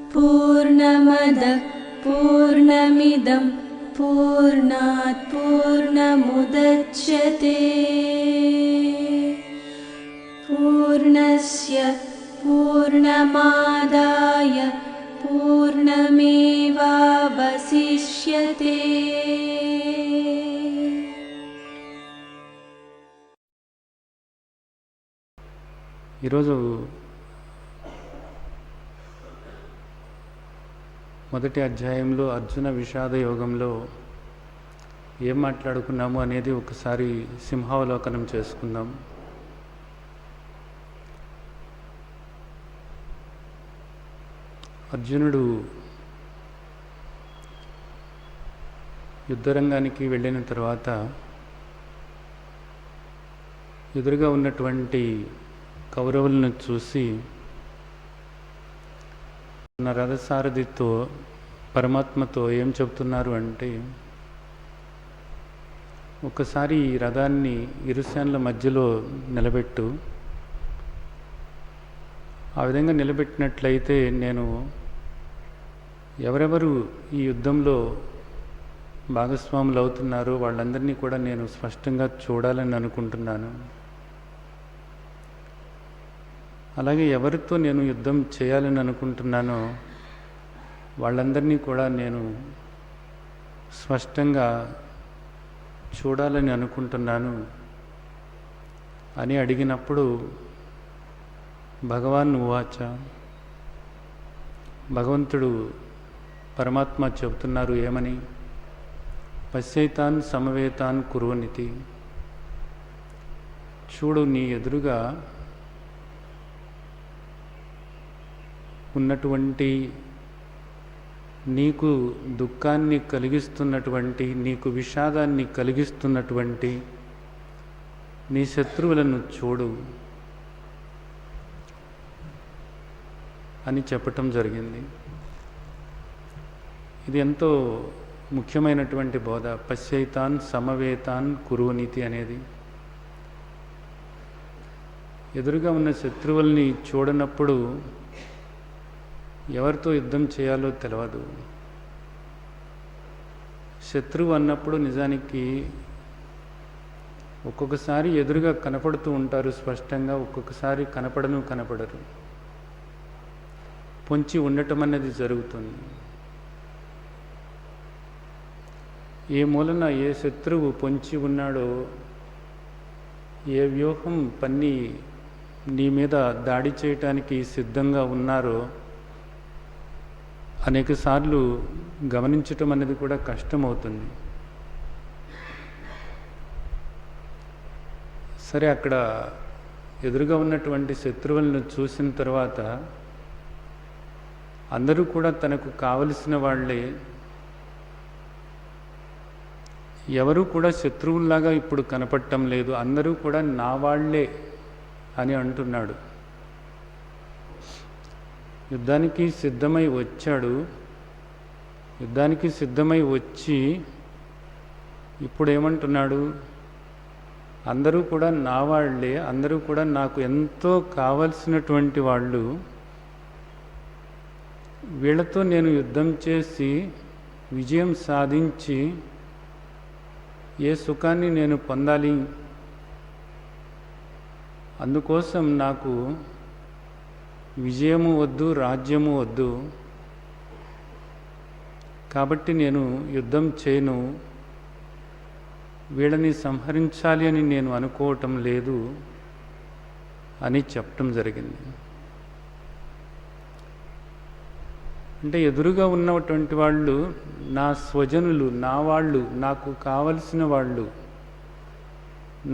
पूर्णमदः पूर्णमिदं पूर्णात् पूर्णमुदच्यते पूर्णस्य पूर्णमादाय पूर्णमेवावशिष्यते। ఈరోజు మొదటి అధ్యాయంలో అర్జున విషాద యోగంలో ఏం మాట్లాడుకున్నాము అనేది ఒకసారి సింహావలోకనం చేసుకుందాం. అర్జునుడు యుద్ధరంగానికి వెళ్ళిన తర్వాత ఎదురుగా ఉన్నటువంటి కౌరవులను చూసి నా రథసారథితో పరమాత్మతో ఏం చెబుతున్నారు అంటే, ఒకసారి ఈ రథాన్ని ఇరుసేనల మధ్యలో నిలబెట్టు, ఆ విధంగా నిలబెట్టినట్లయితే నేను ఎవరెవరు ఈ యుద్ధంలో భాగస్వాములు అవుతున్నారో వాళ్ళందరినీ కూడా నేను స్పష్టంగా చూడాలని అనుకుంటున్నాను. అలాగే ఎవరితో నేను యుద్ధం చేయాలని అనుకుంటున్నానో వాళ్ళందరినీ కూడా నేను స్పష్టంగా చూడాలని అనుకుంటున్నాను అని అడిగినప్పుడు భగవాన్ ఉవాచ, భగవంతుడు పరమాత్మ చెబుతున్నారు ఏమని, పశ్యైతాన్ సమవేతాన్ కుర్వనితి, చూడు నీ ఎదురుగా ఉన్నటువంటి నీకు దుఃఖాన్ని కలిగిస్తున్నటువంటి, నీకు విషాదాన్ని కలిగిస్తున్నటువంటి నీ శత్రువులను చూడు అని చెప్పటం జరిగింది. ఇది ఎంతో ముఖ్యమైనటువంటి బోధ. పశ్యైతాన్ సమవేతాన్ కురునీతి అనేది ఎదురుగా ఉన్న శత్రువుల్ని చూడనప్పుడు ఎవరితో యుద్ధం చేయాలో తెలియదు. శత్రువు అన్నప్పుడు నిజానికి ఒక్కొక్కసారి ఎదురుగా కనపడుతూ ఉంటారు స్పష్టంగా, ఒక్కొక్కసారి కనపడరు, పొంచి ఉండటం అనేది జరుగుతుంది. ఏ మూలన ఏ శత్రువు పొంచి ఉన్నాడో, ఏ వ్యూహం పన్ని నీ మీద దాడి చేయటానికి సిద్ధంగా ఉన్నారో అనేక సార్లు గమనించటం అనేది కూడా కష్టమవుతుంది. సరే, అక్కడ ఎదురుగా ఉన్నటువంటి శత్రువులను చూసిన తర్వాత అందరూ కూడా తనకు కావలసిన వాళ్ళే, ఎవరూ కూడా శత్రువుల్లాగా ఇప్పుడు కనపడటం లేదు, అందరూ కూడా నా వాళ్ళే అని అంటున్నాడు. యుద్ధానికి సిద్ధమై వచ్చాడు. యుద్ధానికి సిద్ధమై వచ్చి ఇప్పుడు ఏమంటున్నాడు, అందరూ కూడా నా వాళ్ళే, అందరూ కూడా నాకు ఎంతో కావలసినటువంటి వాళ్ళు, వీళ్ళతో నేను యుద్ధం చేసి విజయం సాధించి ఏ సుఖాన్ని నేను పొందాలి, అందుకోసం నాకు విజయము వద్దు, రాజ్యము వద్దు, కాబట్టి నేను యుద్ధం చేయను, వీళ్ళని సంహరించాలి అని నేను అనుకోవటం లేదు అని చెప్పటం జరిగింది. అంటే ఎదురుగా ఉన్నటువంటి వాళ్ళు నా స్వజనులు, నా వాళ్ళు, నాకు కావలసిన వాళ్ళు,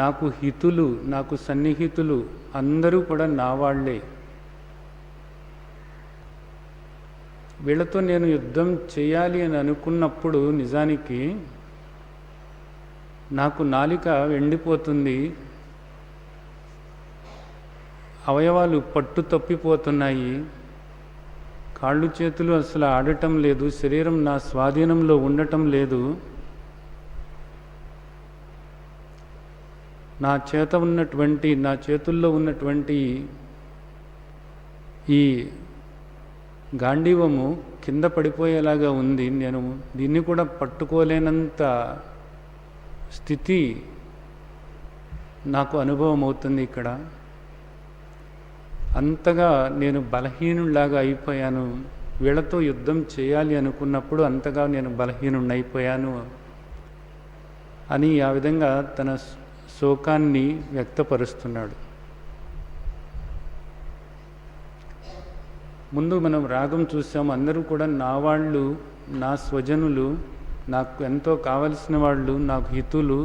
నాకు హితులు, నాకు సన్నిహితులు, అందరూ కూడా నా వాళ్ళే. వీళ్ళతో నేను యుద్ధం చేయాలి అని అనుకున్నప్పుడు నిజానికి నాకు నాలిక ఎండిపోతుంది, అవయవాలు పట్టు తప్పిపోతున్నాయి, కాళ్ళు చేతులు అసలు ఆడటం లేదు, శరీరం నా స్వాధీనంలో ఉండటం లేదు. నా చేతుల్లో ఉన్నటువంటి ఈ గాంధీవము కింద పడిపోయేలాగా ఉంది. నేను దీన్ని కూడా పట్టుకోలేనంత స్థితి నాకు అనుభవం అవుతుంది. ఇక్కడ అంతగా నేను బలహీనులాగా అయిపోయాను. వీళ్ళతో యుద్ధం చేయాలి అనుకున్నప్పుడు అంతగా నేను బలహీనుడిని అయిపోయాను అని ఆ విధంగా తన శోకాన్ని వ్యక్తపరుస్తున్నాడు. ముందు మనం రాగం చూసాము. అందరూ కూడా నా వాళ్ళు, నా స్వజనులు, నాకు ఎంతో కావలసిన వాళ్ళు, నాకు హితులు,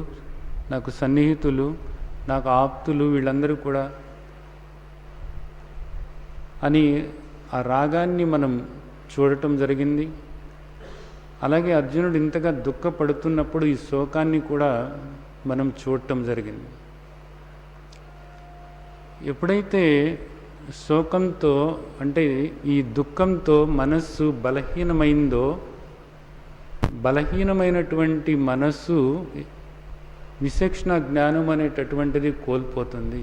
నాకు సన్నిహితులు, నాకు ఆప్తులు, వీళ్ళందరూ కూడా అని ఆ రాగాన్ని మనం చూడటం జరిగింది. అలాగే అర్జునుడు ఇంతగా దుఃఖపడుతున్నప్పుడు ఈ శోకాన్ని కూడా మనం చూడటం జరిగింది. ఎప్పుడైతే శోకంతో అంటే ఈ దుఃఖంతో మనస్సు బలహీనమైందో, బలహీనమైనటువంటి మనస్సు విచక్షణ జ్ఞానం అనేటటువంటిది కోల్పోతుంది.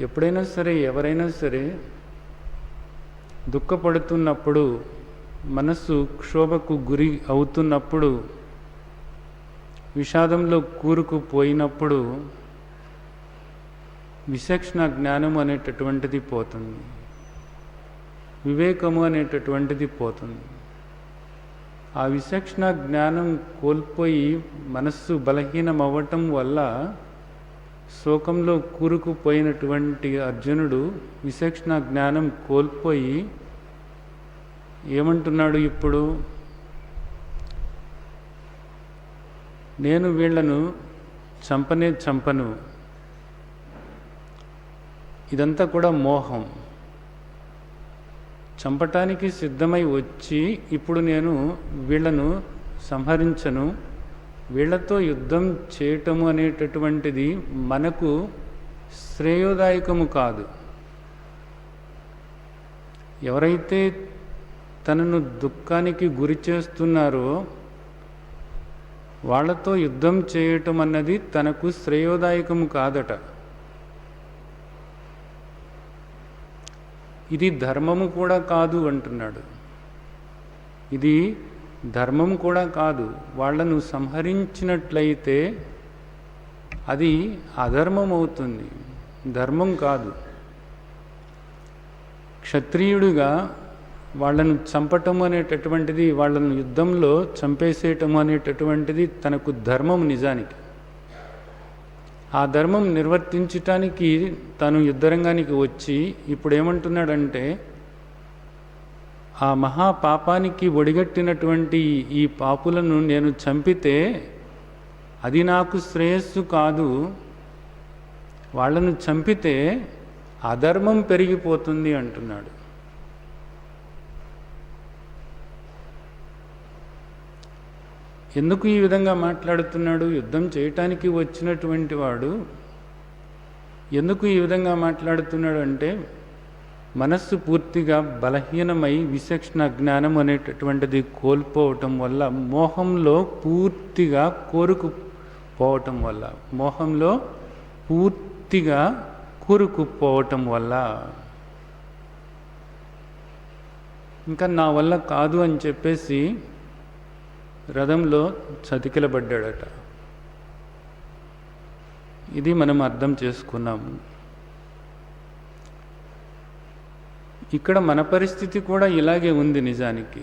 ఎప్పుడైనా సరే, ఎవరైనా సరే దుఃఖపడుతున్నప్పుడు, మనస్సు క్షోభకు గురి అవుతున్నప్పుడు, విషాదంలో కూరుకుపోయినప్పుడు విచక్షణ జ్ఞానము అనేటటువంటిది పోతుంది, వివేకము అనేటటువంటిది పోతుంది. ఆ విచక్షణ జ్ఞానం కోల్పోయి మనస్సు బలహీనం అవ్వటం వల్ల శోకంలో కూరుకుపోయినటువంటి అర్జునుడు విచక్షణ జ్ఞానం కోల్పోయి ఏమంటున్నాడు ఇప్పుడు? నేను వీళ్లను చంపను. ఇదంతా కూడా మోహం. చంపటానికి సిద్ధమై వచ్చి ఇప్పుడు నేను వీళ్లను సంహరించను, వీళ్లతో యుద్ధం చేయటము అనేటటువంటిది మనకు శ్రేయోదాయకము కాదు. ఎవరైతే తనను దుఃఖానికి గురి చేస్తున్నారో వాళ్ళతో యుద్ధం చేయటం అన్నది తనకు శ్రేయోదాయకము కాదట. ఇది ధర్మము కూడా కాదు అంటున్నాడు. ఇది ధర్మం కూడా కాదు. వాళ్ళను సంహరించినట్లయితే అది అధర్మం అవుతుంది, ధర్మం కాదు. క్షత్రియుడిగా వాళ్ళను చంపటం అనేటటువంటిది, వాళ్ళను యుద్ధంలో చంపేసేయటం అనేటటువంటిది తనకు ధర్మం. నిజానికి ఆ ధర్మం నిర్వర్తించటానికి తను యుద్ధరంగానికి వచ్చి ఇప్పుడు ఏమంటున్నాడంటే, ఆ మహాపాపానికి ఒడిగట్టినటువంటి ఈ పాపులను నేను చంపితే అది నాకు శ్రేయస్సు కాదు, వాళ్ళను చంపితే అధర్మం పెరిగిపోతుంది అంటున్నాడు. ఎందుకు ఈ విధంగా మాట్లాడుతున్నాడు? యుద్ధం చేయటానికి వచ్చినటువంటి వాడు ఎందుకు ఈ విధంగా మాట్లాడుతున్నాడు అంటే, మనస్సు పూర్తిగా బలహీనమై విచక్షణ జ్ఞానం అనేటటువంటిది కోల్పోవటం వల్ల, మోహంలో పూర్తిగా కూరుకుపోవటం వల్ల, మోహంలో పూర్తిగా కూరుకుపోవటం వల్ల, ఇంకా నా వల్ల కాదు అని చెప్పేసి రథంలో చతికిలబడ్డాడట. ఇది మనం అర్థం చేసుకున్నాము. ఇక్కడ మన పరిస్థితి కూడా ఇలాగే ఉంది. నిజానికి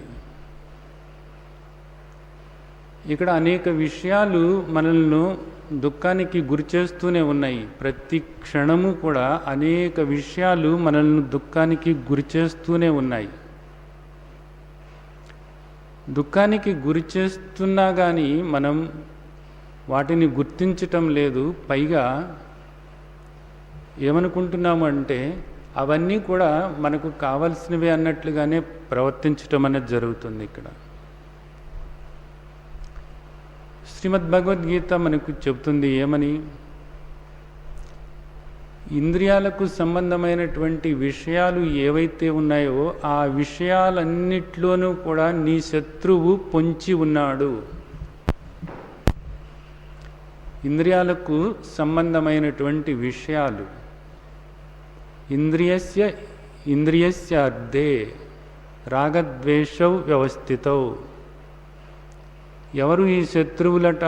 ఇక్కడ అనేక విషయాలు మనల్ని దుఃఖానికి గురి చేస్తూనే ఉన్నాయి. ప్రతి క్షణము కూడా అనేక విషయాలు మనల్ని దుఃఖానికి గురి చేస్తూనే ఉన్నాయి. దుఃఖానికి గురి చేస్తున్నా కానీ మనం వాటిని గుర్తించటం లేదు. పైగా ఏమనుకుంటున్నాము అంటే అవన్నీ కూడా మనకు కావలసినవే అన్నట్లుగానే ప్రవర్తించటం అనేది జరుగుతుంది. ఇక్కడ శ్రీమద్ భగవద్గీత మనకు చెబుతుంది ఏమని? ఇంద్రియాలకు సంబంధమైనటువంటి విషయాలు ఏవైతే ఉన్నాయో ఆ విషయాలన్నిట్లోనూ కూడా నీ శత్రువు పొంచి ఉన్నాడు. ఇంద్రియాలకు సంబంధమైనటువంటి విషయాలు. ఇంద్రియస్య అర్ధే రాగద్వేషౌ వ్యవస్థితౌ. ఎవరు ఈ శత్రువులట?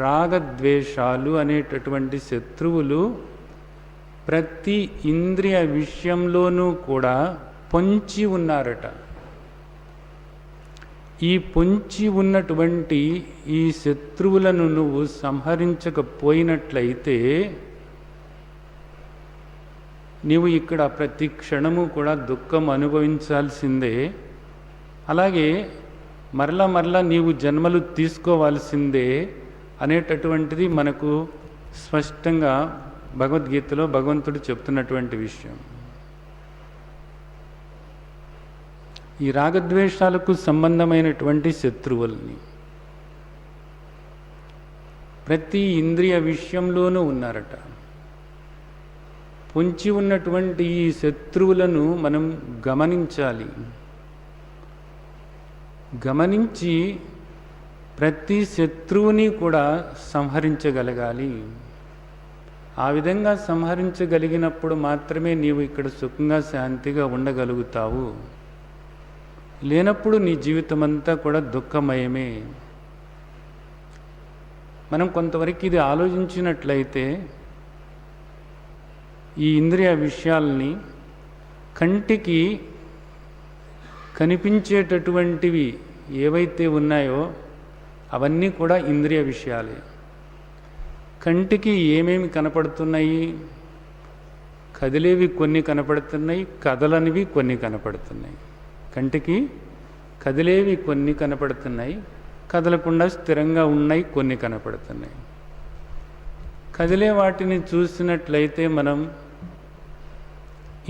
రాగద్వేషాలు అనేటటువంటి శత్రువులు ప్రతి ఇంద్రియ విషయంలోనూ కూడా పొంచి ఉన్నారట. ఈ పొంచి ఉన్నటువంటి ఈ శత్రువులను నువ్వు సంహరించకపోయినట్లయితే నీవు ఇక్కడ ప్రతి క్షణము కూడా దుఃఖం అనుభవించాల్సిందే. అలాగే మరలా నీవు జన్మలు తీసుకోవాల్సిందే అనేటటువంటిది మనకు స్పష్టంగా భగవద్గీతలో భగవంతుడు చెప్తున్నటువంటి విషయం. ఈ రాగద్వేషాలకు సంబంధమైనటువంటి శత్రువుల్ని ప్రతి ఇంద్రియ విషయంలోనూ ఉన్నారట. పొంచి ఉన్నటువంటి ఈ శత్రువులను మనం గమనించాలి. గమనించి ప్రతి శత్రువుని కూడా సంహరించగలగాలి. ఆ విధంగా సంహరించగలిగినప్పుడు మాత్రమే నీవు ఇక్కడ సుఖంగా శాంతిగా ఉండగలుగుతావు. లేనప్పుడు నీ జీవితం అంతా కూడా దుఃఖమయమే. మనం కొంతవరకు ఇది ఆలోచించినట్లయితే ఈ ఇంద్రియ విషయాల్ని కంటికి కనిపించేటటువంటివి ఏవైతే ఉన్నాయో అవన్నీ కూడా ఇంద్రియ విషయాలే. కంటికి ఏమేమి కనపడుతున్నాయి? కదిలేవి కొన్ని కనపడుతున్నాయి, కదలనివి కొన్ని కనపడుతున్నాయి. కంటికి కదిలేవి కొన్ని కనపడుతున్నాయి, కదలకుండా స్థిరంగా ఉన్నాయి కొన్ని కనపడుతున్నాయి. కదిలే వాటిని చూసినట్లయితే మనం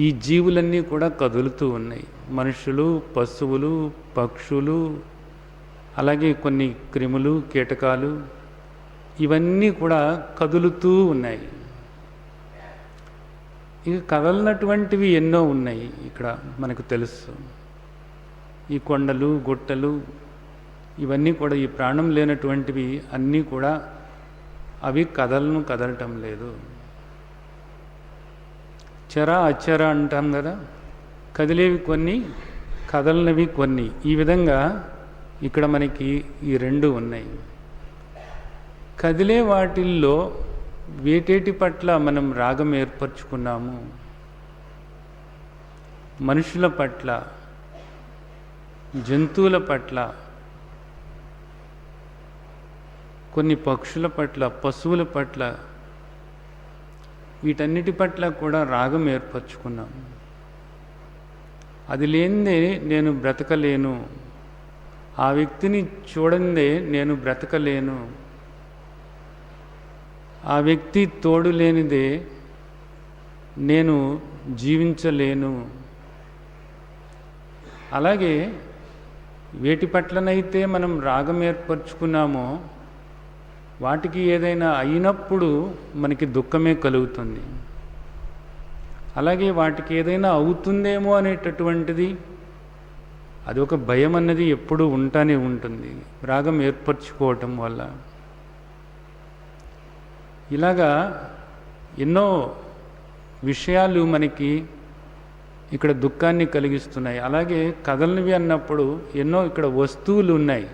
ఈ జీవులన్నీ కూడా కదులుతూ ఉన్నాయి. మనుషులు, పశువులు, పక్షులు, అలాగే కొన్ని క్రిములు, కీటకాలు, ఇవన్నీ కూడా కదులుతూ ఉన్నాయి. ఇక కదలనటువంటివి ఎన్నో ఉన్నాయి ఇక్కడ మనకు తెలుసు. ఈ కొండలు, గుట్టలు, ఇవన్నీ కూడా ఈ ప్రాణం లేనటువంటివి అన్నీ కూడా అవి కదలటం లేదు. చర అచర అంటాం కదా, కదిలేవి కొన్ని, కదలనివి కొన్ని. ఈ విధంగా ఇక్కడ మనకి ఈ రెండు ఉన్నాయి. కదిలే వాటిల్లో వేటేటి పట్ల మనం రాగం ఏర్పరచుకున్నాము? మనుషుల పట్ల, జంతువుల పట్ల, కొన్ని పక్షుల పట్ల, పశువుల పట్ల, వీటన్నిటి పట్ల కూడా రాగం ఏర్పరచుకున్నాం. అది లేనిదే నేను బ్రతకలేను, ఆ వ్యక్తిని చూడందే నేను బ్రతకలేను, ఆ వ్యక్తి తోడు లేనిదే నేను జీవించలేను. అలాగే వేటి పట్లనైతే మనం రాగం ఏర్పరచుకున్నామో వాటికి ఏదైనా అయినప్పుడు మనకి దుఃఖమే కలుగుతుంది. అలాగే వాటికి ఏదైనా అవుతుందేమో అనేటటువంటిది అది ఒక భయం అన్నది ఎప్పుడూ ఉంటానే ఉంటుంది రాగం ఏర్పరచుకోవటం వల్ల. ఇలాగా ఎన్నో విషయాలు మనకి ఇక్కడ దుఃఖాన్ని కలిగిస్తున్నాయి. అలాగే కదలనివి అన్నప్పుడు ఎన్నో ఇక్కడ వస్తువులు ఉన్నాయి.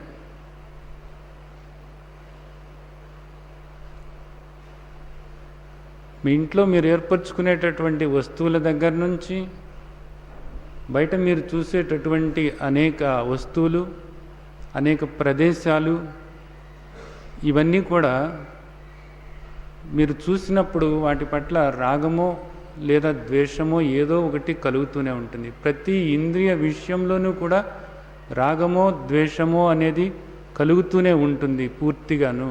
మీ ఇంట్లో మీరు ఏర్పరచుకునేటటువంటి వస్తువుల దగ్గర నుంచి బయట మీరు చూసేటటువంటి అనేక వస్తువులు, అనేక ప్రదేశాలు, ఇవన్నీ కూడా మీరు చూసినప్పుడు వాటి పట్ల రాగమో లేదా ద్వేషమో ఏదో ఒకటి కలుగుతూనే ఉంటుంది. ప్రతి ఇంద్రియ విషయంలోనూ కూడా రాగమో ద్వేషమో అనేది కలుగుతూనే ఉంటుంది పూర్తిగాను.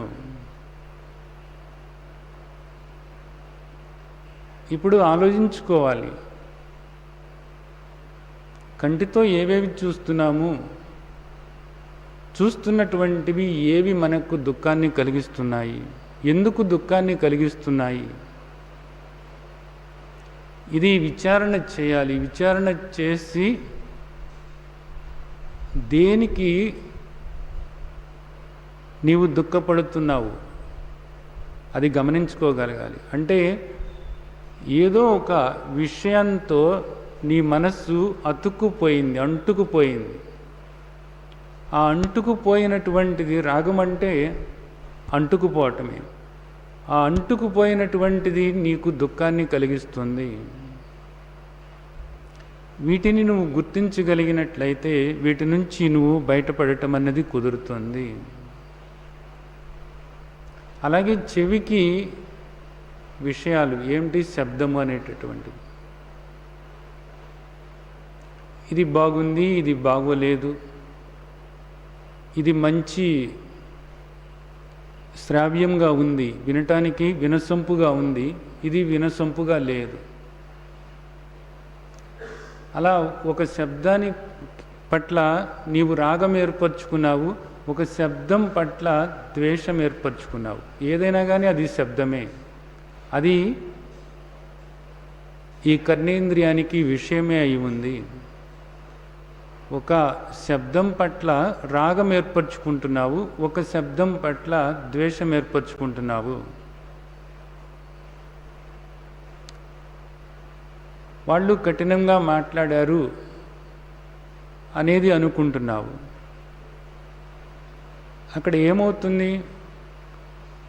ఇప్పుడు ఆలోచించుకోవాలి, కంటితో ఏవేవి చూస్తున్నాము, చూస్తున్నటువంటివి ఏవి మనకు దుఃఖాన్ని కలిగిస్తున్నాయి, ఎందుకు దుఃఖాన్ని కలిగిస్తున్నాయి, ఇది విచారణ చేయాలి. విచారణ చేసి దేనికి నీవు దుఃఖపడుతున్నావు, అది గమనించుకోగలగాలి. అంటే ఏదో ఒక విషయంతో నీ మనస్సు అతుక్కుపోయింది, అంటుకుపోయింది. ఆ అంటుకుపోయినటువంటిది రాగం అంటే అంటుకుపోవటమే. ఆ అంటుకుపోయినటువంటిది నీకు దుఃఖాన్ని కలిగిస్తుంది. వీటిని నువ్వు గుర్తించగలిగినట్లయితే వీటి నుంచి నువ్వు బయటపడటం అన్నది కుదురుతుంది. అలాగే చెవికి విషయాలు ఏమిటి? శబ్దము అనేటటువంటిది. ఇది బాగుంది, ఇది బాగోలేదు, ఇది మంచి శ్రావ్యంగా ఉంది, వినటానికి వినసొంపుగా ఉంది, ఇది వినసొంపుగా లేదు. అలా ఒక శబ్దాన్ని పట్ల నీవు రాగం ఏర్పరచుకున్నావు, ఒక శబ్దం పట్ల ద్వేషం ఏర్పరచుకున్నావు. ఏదైనా కానీ అది శబ్దమే. అది ఈ కర్ణేంద్రియానికి విషయమే అయి ఉంది. ఒక శబ్దం పట్ల రాగం ఏర్పరచుకుంటున్నావు, ఒక శబ్దం పట్ల ద్వేషం ఏర్పరచుకుంటున్నావు. వాళ్ళు కఠినంగా మాట్లాడారు అనేది అనుకుంటున్నావు. అక్కడ ఏమవుతుంది?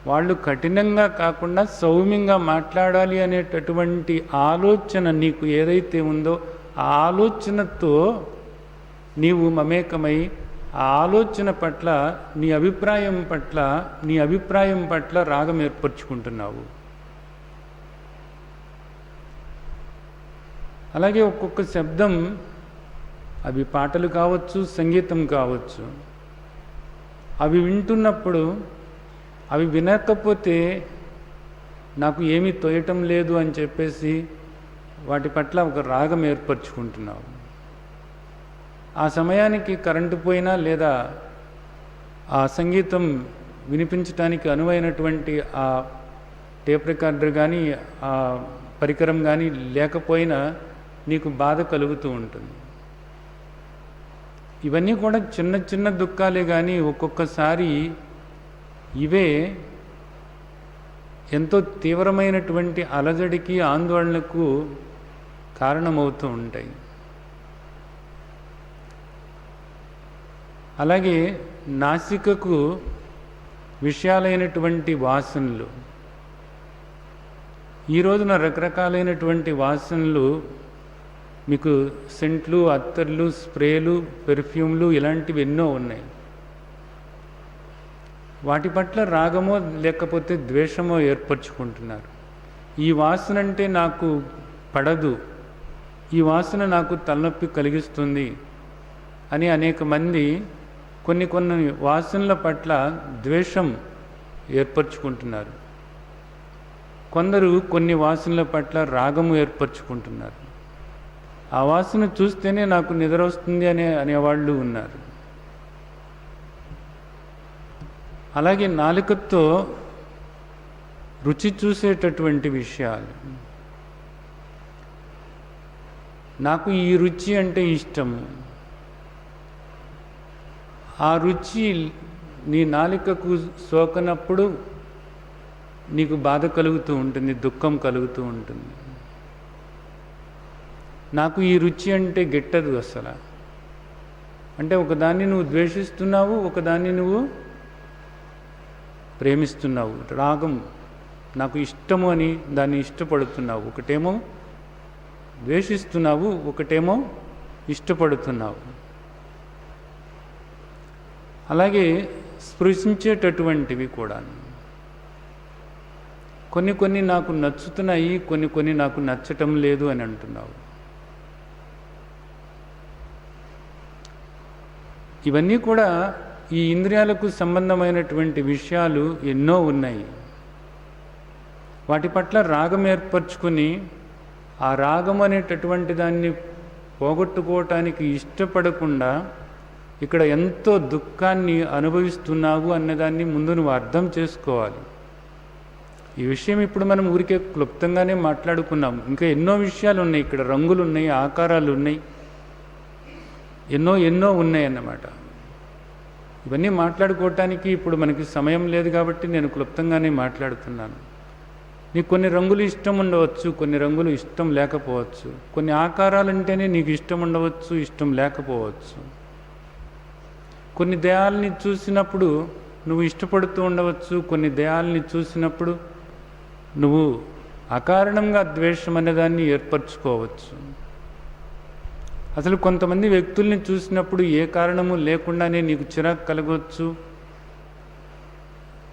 వాళ్ళు కఠినంగా కాకుండా సౌమ్యంగా మాట్లాడాలి అనేటటువంటి ఆలోచన నీకు ఏదైతే ఉందో ఆ ఆలోచనతో నీవు మమేకమై ఆ ఆలోచన పట్ల నీ అభిప్రాయం పట్ల రాగం ఏర్పరచుకుంటున్నావు. అలాగే ఒక్కొక్క శబ్దం, అవి పాటలు కావచ్చు, సంగీతం కావచ్చు, అవి వింటున్నప్పుడు అవి వినకపోతే నాకు ఏమీ తోయటం లేదు అని చెప్పేసి వాటి పట్ల ఒక రాగం ఏర్పరచుకుంటున్నావు. ఆ సమయానికి కరెంటు పోయినా లేదా ఆ సంగీతం వినిపించడానికి అనువైనటువంటి ఆ టేప్ రికార్డర్ కానీ ఆ పరికరం కానీ లేకపోయినా నీకు బాధ కలుగుతూ ఉంటుంది. ఇవన్నీ కూడా చిన్న చిన్న దుఃఖాలే, కానీ ఒక్కొక్కసారి ఇవే ఎంతో తీవ్రమైనటువంటి అలజడికి, ఆందోళనకు కారణమవుతూ ఉంటాయి. అలాగే నాసికకు విషయాలైనటువంటి వాసనలు, ఈ రోజున రకరకాలైనటువంటి వాసనలు మీకు సెంట్లు, అత్తర్లు, స్ప్రేలు, పెర్ఫ్యూమ్లు ఇలాంటివి ఎన్నో ఉన్నాయి. వాటి పట్ల రాగమో లేకపోతే ద్వేషమో ఏర్పరచుకుంటున్నారు. ఈ వాసన అంటే నాకు పడదు, ఈ వాసన నాకు తలనొప్పి కలిగిస్తుంది అని అనేక మంది కొన్ని వాసనల పట్ల ద్వేషం ఏర్పరచుకుంటున్నారు. కొందరు కొన్ని వాసనల పట్ల రాగము ఏర్పరచుకుంటున్నారు. ఆ వాసన చూస్తేనే నాకు నిద్ర వస్తుంది అనేవాళ్ళు ఉన్నారు. అలాగే నాలుకతో రుచి చూసేటటువంటి విషయాలు, నాకు ఈ రుచి అంటే ఇష్టము, ఆ రుచి నీ నాలుకకు సోకనప్పుడు నీకు బాధ కలుగుతూ ఉంటుంది, దుఃఖం కలుగుతూ ఉంటుంది. నాకు ఈ రుచి అంటే గిట్టదు అసలు అంటే ఒకదాన్ని నువ్వు ద్వేషిస్తున్నావు, ఒకదాన్ని నువ్వు ప్రేమిస్తున్నావు. రాగం నాకు ఇష్టము అని దాన్ని ఇష్టపడుతున్నావు. ఒకటేమో ద్వేషిస్తున్నావు, ఒకటేమో ఇష్టపడుతున్నావు. అలాగే స్పృశించేటటువంటివి కూడా కొన్ని నాకు నచ్చుతున్నాయి, కొన్ని నాకు నచ్చటం లేదు అని అంటున్నావు. ఇవన్నీ కూడా ఈ ఇంద్రియాలకు సంబంధమైనటువంటి విషయాలు ఎన్నో ఉన్నాయి. వాటి పట్ల రాగం ఏర్పరచుకొని ఆ రాగం అనేటటువంటి దాన్ని పోగొట్టుకోవటానికి ఇష్టపడకుండా ఇక్కడ ఎంతో దుఃఖాన్ని అనుభవిస్తున్నావు అన్నదాన్ని ముందు నువ్వు అర్థం చేసుకోవాలి. ఈ విషయం ఇప్పుడు మనం ఊరికే క్లుప్తంగానే మాట్లాడుకున్నాం. ఇంకా ఎన్నో విషయాలు ఉన్నాయి. ఇక్కడ రంగులు ఉన్నాయి, ఆకారాలు ఉన్నాయి, ఎన్నో ఉన్నాయి అన్నమాట. ఇవన్నీ మాట్లాడుకోవటానికి ఇప్పుడు మనకి సమయం లేదు కాబట్టి నేను క్లుప్తంగానే మాట్లాడుతున్నాను. నీకు కొన్ని రంగులు ఇష్టం ఉండవచ్చు, కొన్ని రంగులు ఇష్టం లేకపోవచ్చు. కొన్ని ఆకారాలంటేనే నీకు ఇష్టం ఉండవచ్చు, ఇష్టం లేకపోవచ్చు. కొన్ని దేహాలని చూసినప్పుడు నువ్వు ఇష్టపడుతూ ఉండవచ్చు, కొన్ని దేహాలని చూసినప్పుడు నువ్వు అకారణంగా ద్వేషం అనేదాన్ని ఏర్పరచుకోవచ్చు. అసలు కొంతమంది వ్యక్తుల్ని చూసినప్పుడు ఏ కారణము లేకుండానే నీకు చిరాకు కలగవచ్చు,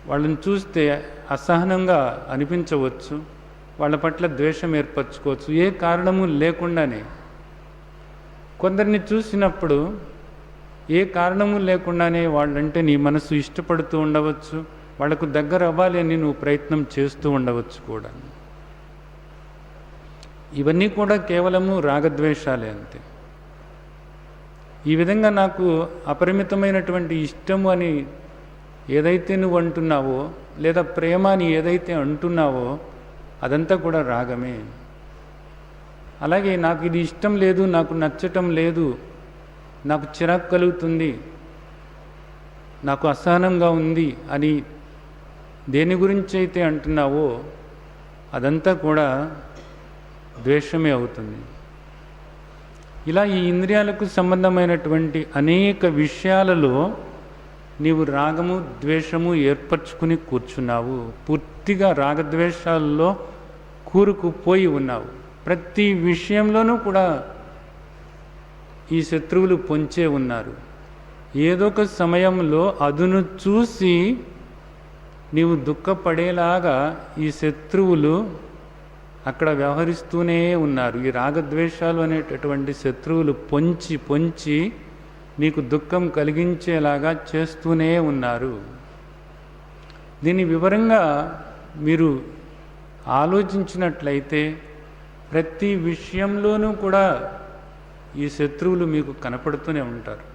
వాళ్ళని చూస్తే అసహనంగా అనిపించవచ్చు, వాళ్ళ పట్ల ద్వేషం ఏర్పరచుకోవచ్చు ఏ కారణము లేకుండానే. కొందరిని చూసినప్పుడు ఏ కారణము లేకుండానే వాళ్ళంటే నీ మనసు ఇష్టపడుతూ ఉండవచ్చు, వాళ్లకు దగ్గర అవ్వాలి అని నువ్వు ప్రయత్నం చేస్తూ ఉండవచ్చు కూడా. ఇవన్నీ కూడా కేవలము రాగద్వేషాలే అంతే. ఈ విధంగా నాకు అపరిమితమైనటువంటి ఇష్టము అని ఏదైతే నువ్వు అంటున్నావో, లేదా ప్రేమ అని ఏదైతే అంటున్నావో అదంతా కూడా రాగమే. అలాగే నాకు ఇది ఇష్టం లేదు, నాకు నచ్చటం లేదు, నాకు చిరాకు కలుగుతుంది, నాకు అసహనంగా ఉంది అని దేని గురించి అయితే అంటున్నావో అదంతా కూడా ద్వేషమే అవుతుంది. ఇలా ఈ ఇంద్రియాలకు సంబంధమైనటువంటి అనేక విషయాలలో నీవు రాగము ద్వేషము ఏర్పరచుకుని కూర్చున్నావు. పూర్తిగా రాగద్వేషాల్లో కూరుకుపోయి ఉన్నావు. ప్రతి విషయంలోనూ కూడా ఈ శత్రువులు పొంచే ఉన్నారు. ఏదో ఒక సమయంలో అదును చూసి నీవు దుఃఖపడేలాగా ఈ శత్రువులు అక్కడ వ్యవహరిస్తూనే ఉన్నారు. ఈ రాగద్వేషాలు అనేటటువంటి శత్రువులు పొంచి పొంచి నీకు దుఃఖం కలిగించేలాగా చేస్తూనే ఉన్నారు. దీని వివరంగా మీరు ఆలోచించినట్లయితే ప్రతి విషయంలోనూ కూడా ఈ శత్రువులు మీకు కనపడుతూనే ఉంటారు.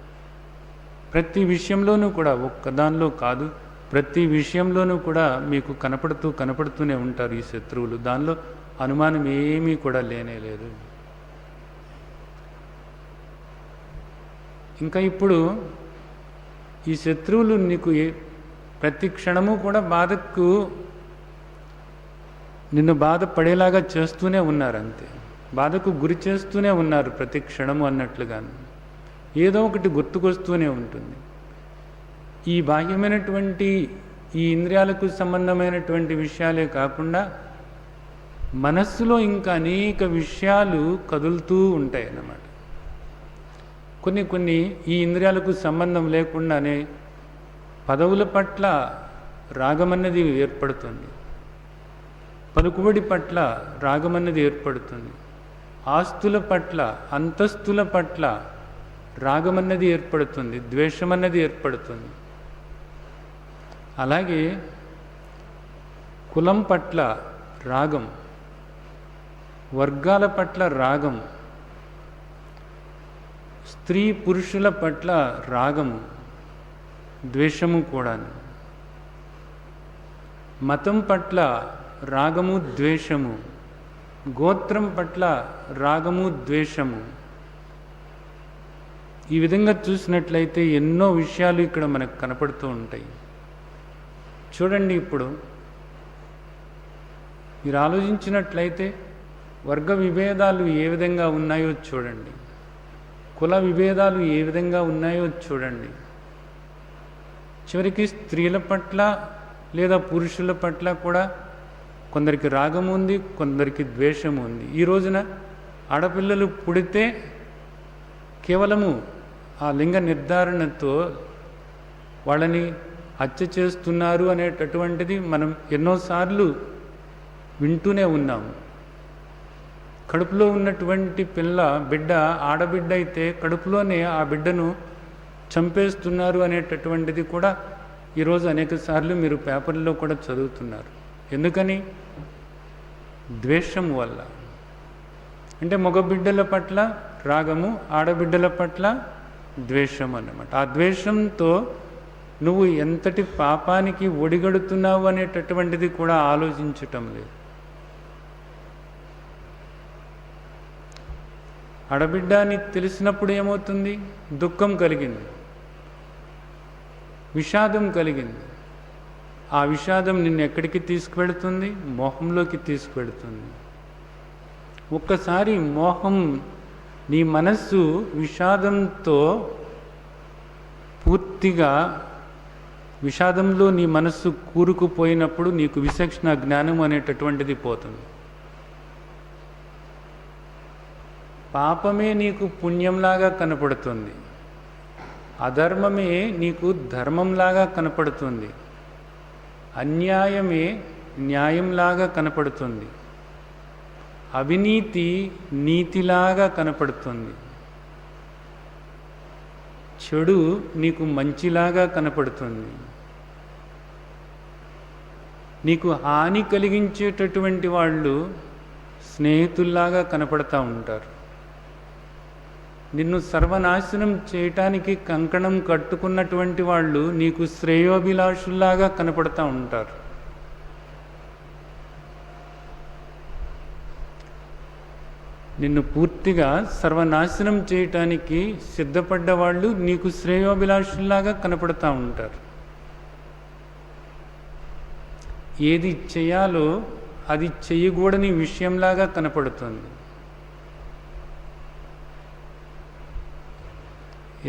ప్రతి విషయంలోనూ కూడా, ఒక్కదానిలో కాదు, ప్రతి విషయంలోనూ కూడా మీకు కనపడుతూనే ఉంటారు ఈ శత్రువులు. దానిలో అనుమానం ఏమీ కూడా లేనే లేదు. ఇంకా ఇప్పుడు ఈ శత్రువులు నీకు ప్రతి క్షణము కూడా నిన్ను బాధపడేలాగా చేస్తూనే ఉన్నారు అంతే. బాధకు గురి చేస్తూనే ఉన్నారు ప్రతి క్షణము అన్నట్లుగా. ఏదో ఒకటి గుర్తుకొస్తూనే ఉంటుంది. ఈ బాహ్యమైనటువంటి ఈ ఇంద్రియాలకు సంబంధమైనటువంటి విషయాలే కాకుండా మనస్సులో ఇంకా అనేక విషయాలు కదులుతూ ఉంటాయి అన్నమాట. కొన్ని ఈ ఇంద్రియాలకు సంబంధం లేకుండానే పదవుల పట్ల రాగమన్నది ఏర్పడుతుంది, పలుకుబడి పట్ల రాగమన్నది ఏర్పడుతుంది, ఆస్తుల పట్ల అంతస్తుల పట్ల రాగమన్నది ఏర్పడుతుంది, ద్వేషమన్నది ఏర్పడుతుంది. అలాగే కులం పట్ల రాగం, వర్గాల పట్ల రాగం, స్త్రీ పురుషుల పట్ల రాగము ద్వేషము కూడా, మతం పట్ల రాగము ద్వేషము, గోత్రం పట్ల రాగము ద్వేషము. ఈ విధంగా చూసినట్లయితే ఎన్నో విషయాలు ఇక్కడ మనకు కనపడుతూ ఉంటాయి. చూడండి, ఇప్పుడు మీరు ఆలోచించినట్లయితే వర్గ విభేదాలు ఏ విధంగా ఉన్నాయో చూడండి, కుల విభేదాలు ఏ విధంగా ఉన్నాయో చూడండి. చివరికి స్త్రీల పట్ల లేదా పురుషుల పట్ల కూడా కొందరికి రాగం ఉంది, కొందరికి ద్వేషం ఉంది. ఈ రోజున ఆడపిల్లలు పుడితే కేవలము ఆ లింగ నిర్ధారణతో వాళ్ళని హత్య చేస్తున్నారు అనేటటువంటిది మనం ఎన్నోసార్లు వింటూనే ఉన్నాము. కడుపులో ఉన్నటువంటి బిడ్డ ఆడబిడ్డ అయితే కడుపులోనే ఆ బిడ్డను చంపేస్తున్నారు అనేటటువంటిది కూడా ఈరోజు అనేక సార్లు మీరు పేపర్లో కూడా చదువుతున్నారు. ఎందుకని? ద్వేషం వల్ల. అంటే మగబిడ్డల పట్ల రాగము, ఆడబిడ్డల పట్ల ద్వేషం అన్నమాట. ఆ ద్వేషంతో నువ్వు ఎంతటి పాపానికి ఒడిగడుతున్నావు అనేటటువంటిది కూడా ఆలోచించటం లేదు. ఆడబిడ్డ అని తెలిసినప్పుడు ఏమవుతుంది? దుఃఖం కలిగింది. విషాదం కలిగింది. ఆ విషాదం నిన్ను ఎక్కడికి తీసుకువెడుతుంది? మోహంలోకి తీసుకువెడుతుంది. ఒక్కసారి మోహం, నీ మనస్సు విషాదంతో పూర్తిగా విషాదంలో నీ మనస్సు కూరుకుపోయినప్పుడు నీకు విచక్షణ జ్ఞానం అనేటటువంటిది పోతుంది. పాపమే నీకు పుణ్యంలాగా కనపడుతుంది, అధర్మమే నీకు ధర్మంలాగా కనపడుతుంది, అన్యాయమే న్యాయంలాగా కనపడుతుంది, అవినీతి నీతిలాగా కనపడుతుంది, చెడు నీకు మంచిలాగా కనపడుతుంది. నీకు హాని కలిగించేటటువంటి వాళ్ళు స్నేహితుల్లాగా కనపడతా ఉంటారు. నిన్ను సర్వనాశనం చేయటానికి కంకణం కట్టుకున్నటువంటి వాళ్ళు నీకు శ్రేయోభిలాషుల్లాగా కనపడతా ఉంటారు. నిన్ను పూర్తిగా సర్వనాశనం చేయటానికి సిద్ధపడ్డ వాళ్ళు నీకు శ్రేయోభిలాషుల్లాగా కనపడతా ఉంటారు. ఏది చేయాలో అది చేయకూడని విషయంలాగా కనపడుతుంది.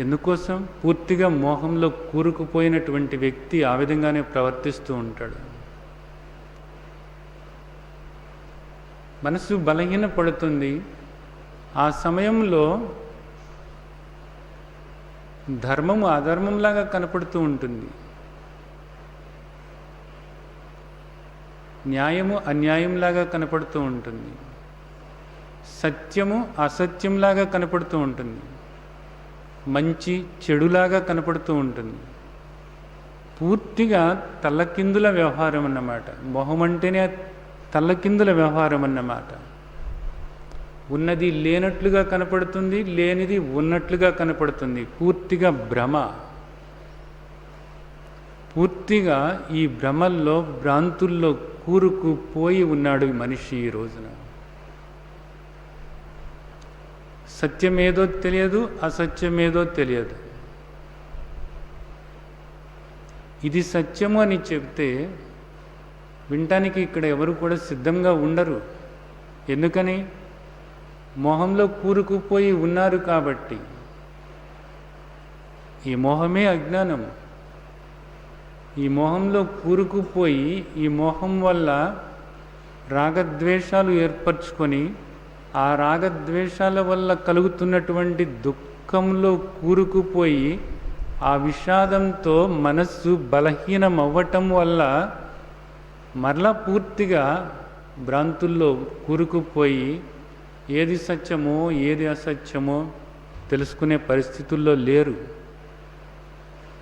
ఎందుకోసం? పూర్తిగా మోహంలో కూరుకుపోయినటువంటి వ్యక్తి ఆ విధంగానే ప్రవర్తిస్తూ ఉంటాడు. మనసు బలహీనపడుతుంది. ఆ సమయంలో ధర్మము అధర్మంలాగా కనపడుతూ ఉంటుంది, న్యాయము అన్యాయంలాగా కనపడుతూ ఉంటుంది, సత్యము అసత్యంలాగా కనపడుతూ ఉంటుంది, మంచి చెడులాగా కనపడుతూ ఉంటుంది. పూర్తిగా తల్లకిందుల వ్యవహారం అన్నమాట. మొహం అంటేనే తల్లకిందుల వ్యవహారం అన్నమాట. ఉన్నది లేనట్లుగా కనపడుతుంది, లేనిది ఉన్నట్లుగా కనపడుతుంది. పూర్తిగా భ్రమ. పూర్తిగా ఈ భ్రమల్లో భ్రాంతుల్లో కూరుకుపోయి ఉన్నాడు మనిషి ఈ రోజున. సత్యమేదో తెలియదు, అసత్యమేదో తెలియదు. ఇది సత్యము అని చెప్తే వినటానికి ఇక్కడ ఎవరు కూడా సిద్ధంగా ఉండరు. ఎందుకని? మోహంలో కూరుకుపోయి ఉన్నారు కాబట్టి. ఈ మోహమే అజ్ఞానం. ఈ మోహంలో కూరుకుపోయి ఈ మోహం వల్ల రాగద్వేషాలు ఏర్పరచుకొని ఆ రాగద్వేషాల వల్ల కలుగుతున్నటువంటి దుఃఖంలో కూరుకుపోయి ఆ విషాదంతో మనస్సు బలహీనం అవ్వటం వల్ల మరలా పూర్తిగా భ్రాంతుల్లో కూరుకుపోయి ఏది సత్యమో ఏది అసత్యమో తెలుసుకునే పరిస్థితుల్లో లేరు.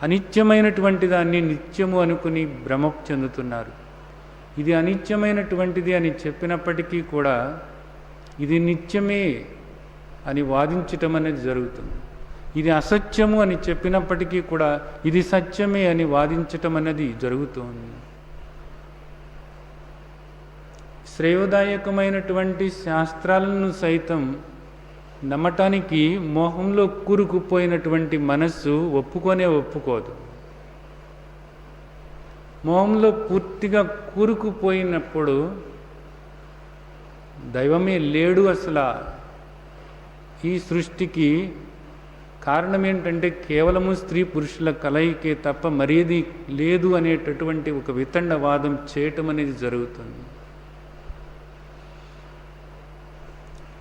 అనిత్యమైనటువంటి దాన్ని నిత్యము అనుకుని భ్రమ చెందుతున్నారు. ఇది అనిత్యమైనటువంటిది అని చెప్పినప్పటికీ కూడా ఇది నిత్యమే అని వాదించటం అనేది జరుగుతుంది. ఇది అసత్యము అని చెప్పినప్పటికీ కూడా ఇది సత్యమే అని వాదించటం అనేది జరుగుతుంది. శ్రేయోదాయకమైనటువంటి శాస్త్రాలను సైతం నమ్మటానికి మోహంలో కూరుకుపోయినటువంటి మనస్సు ఒప్పుకోదు. మోహంలో పూర్తిగా కూరుకుపోయినప్పుడు దైవమే లేడు. అసలు ఈ సృష్టికి కారణం ఏంటంటే కేవలము స్త్రీ పురుషుల కలయికే తప్ప మరేది లేదు అనేటటువంటి ఒక వితండవాదం చేయటం అనేది జరుగుతుంది.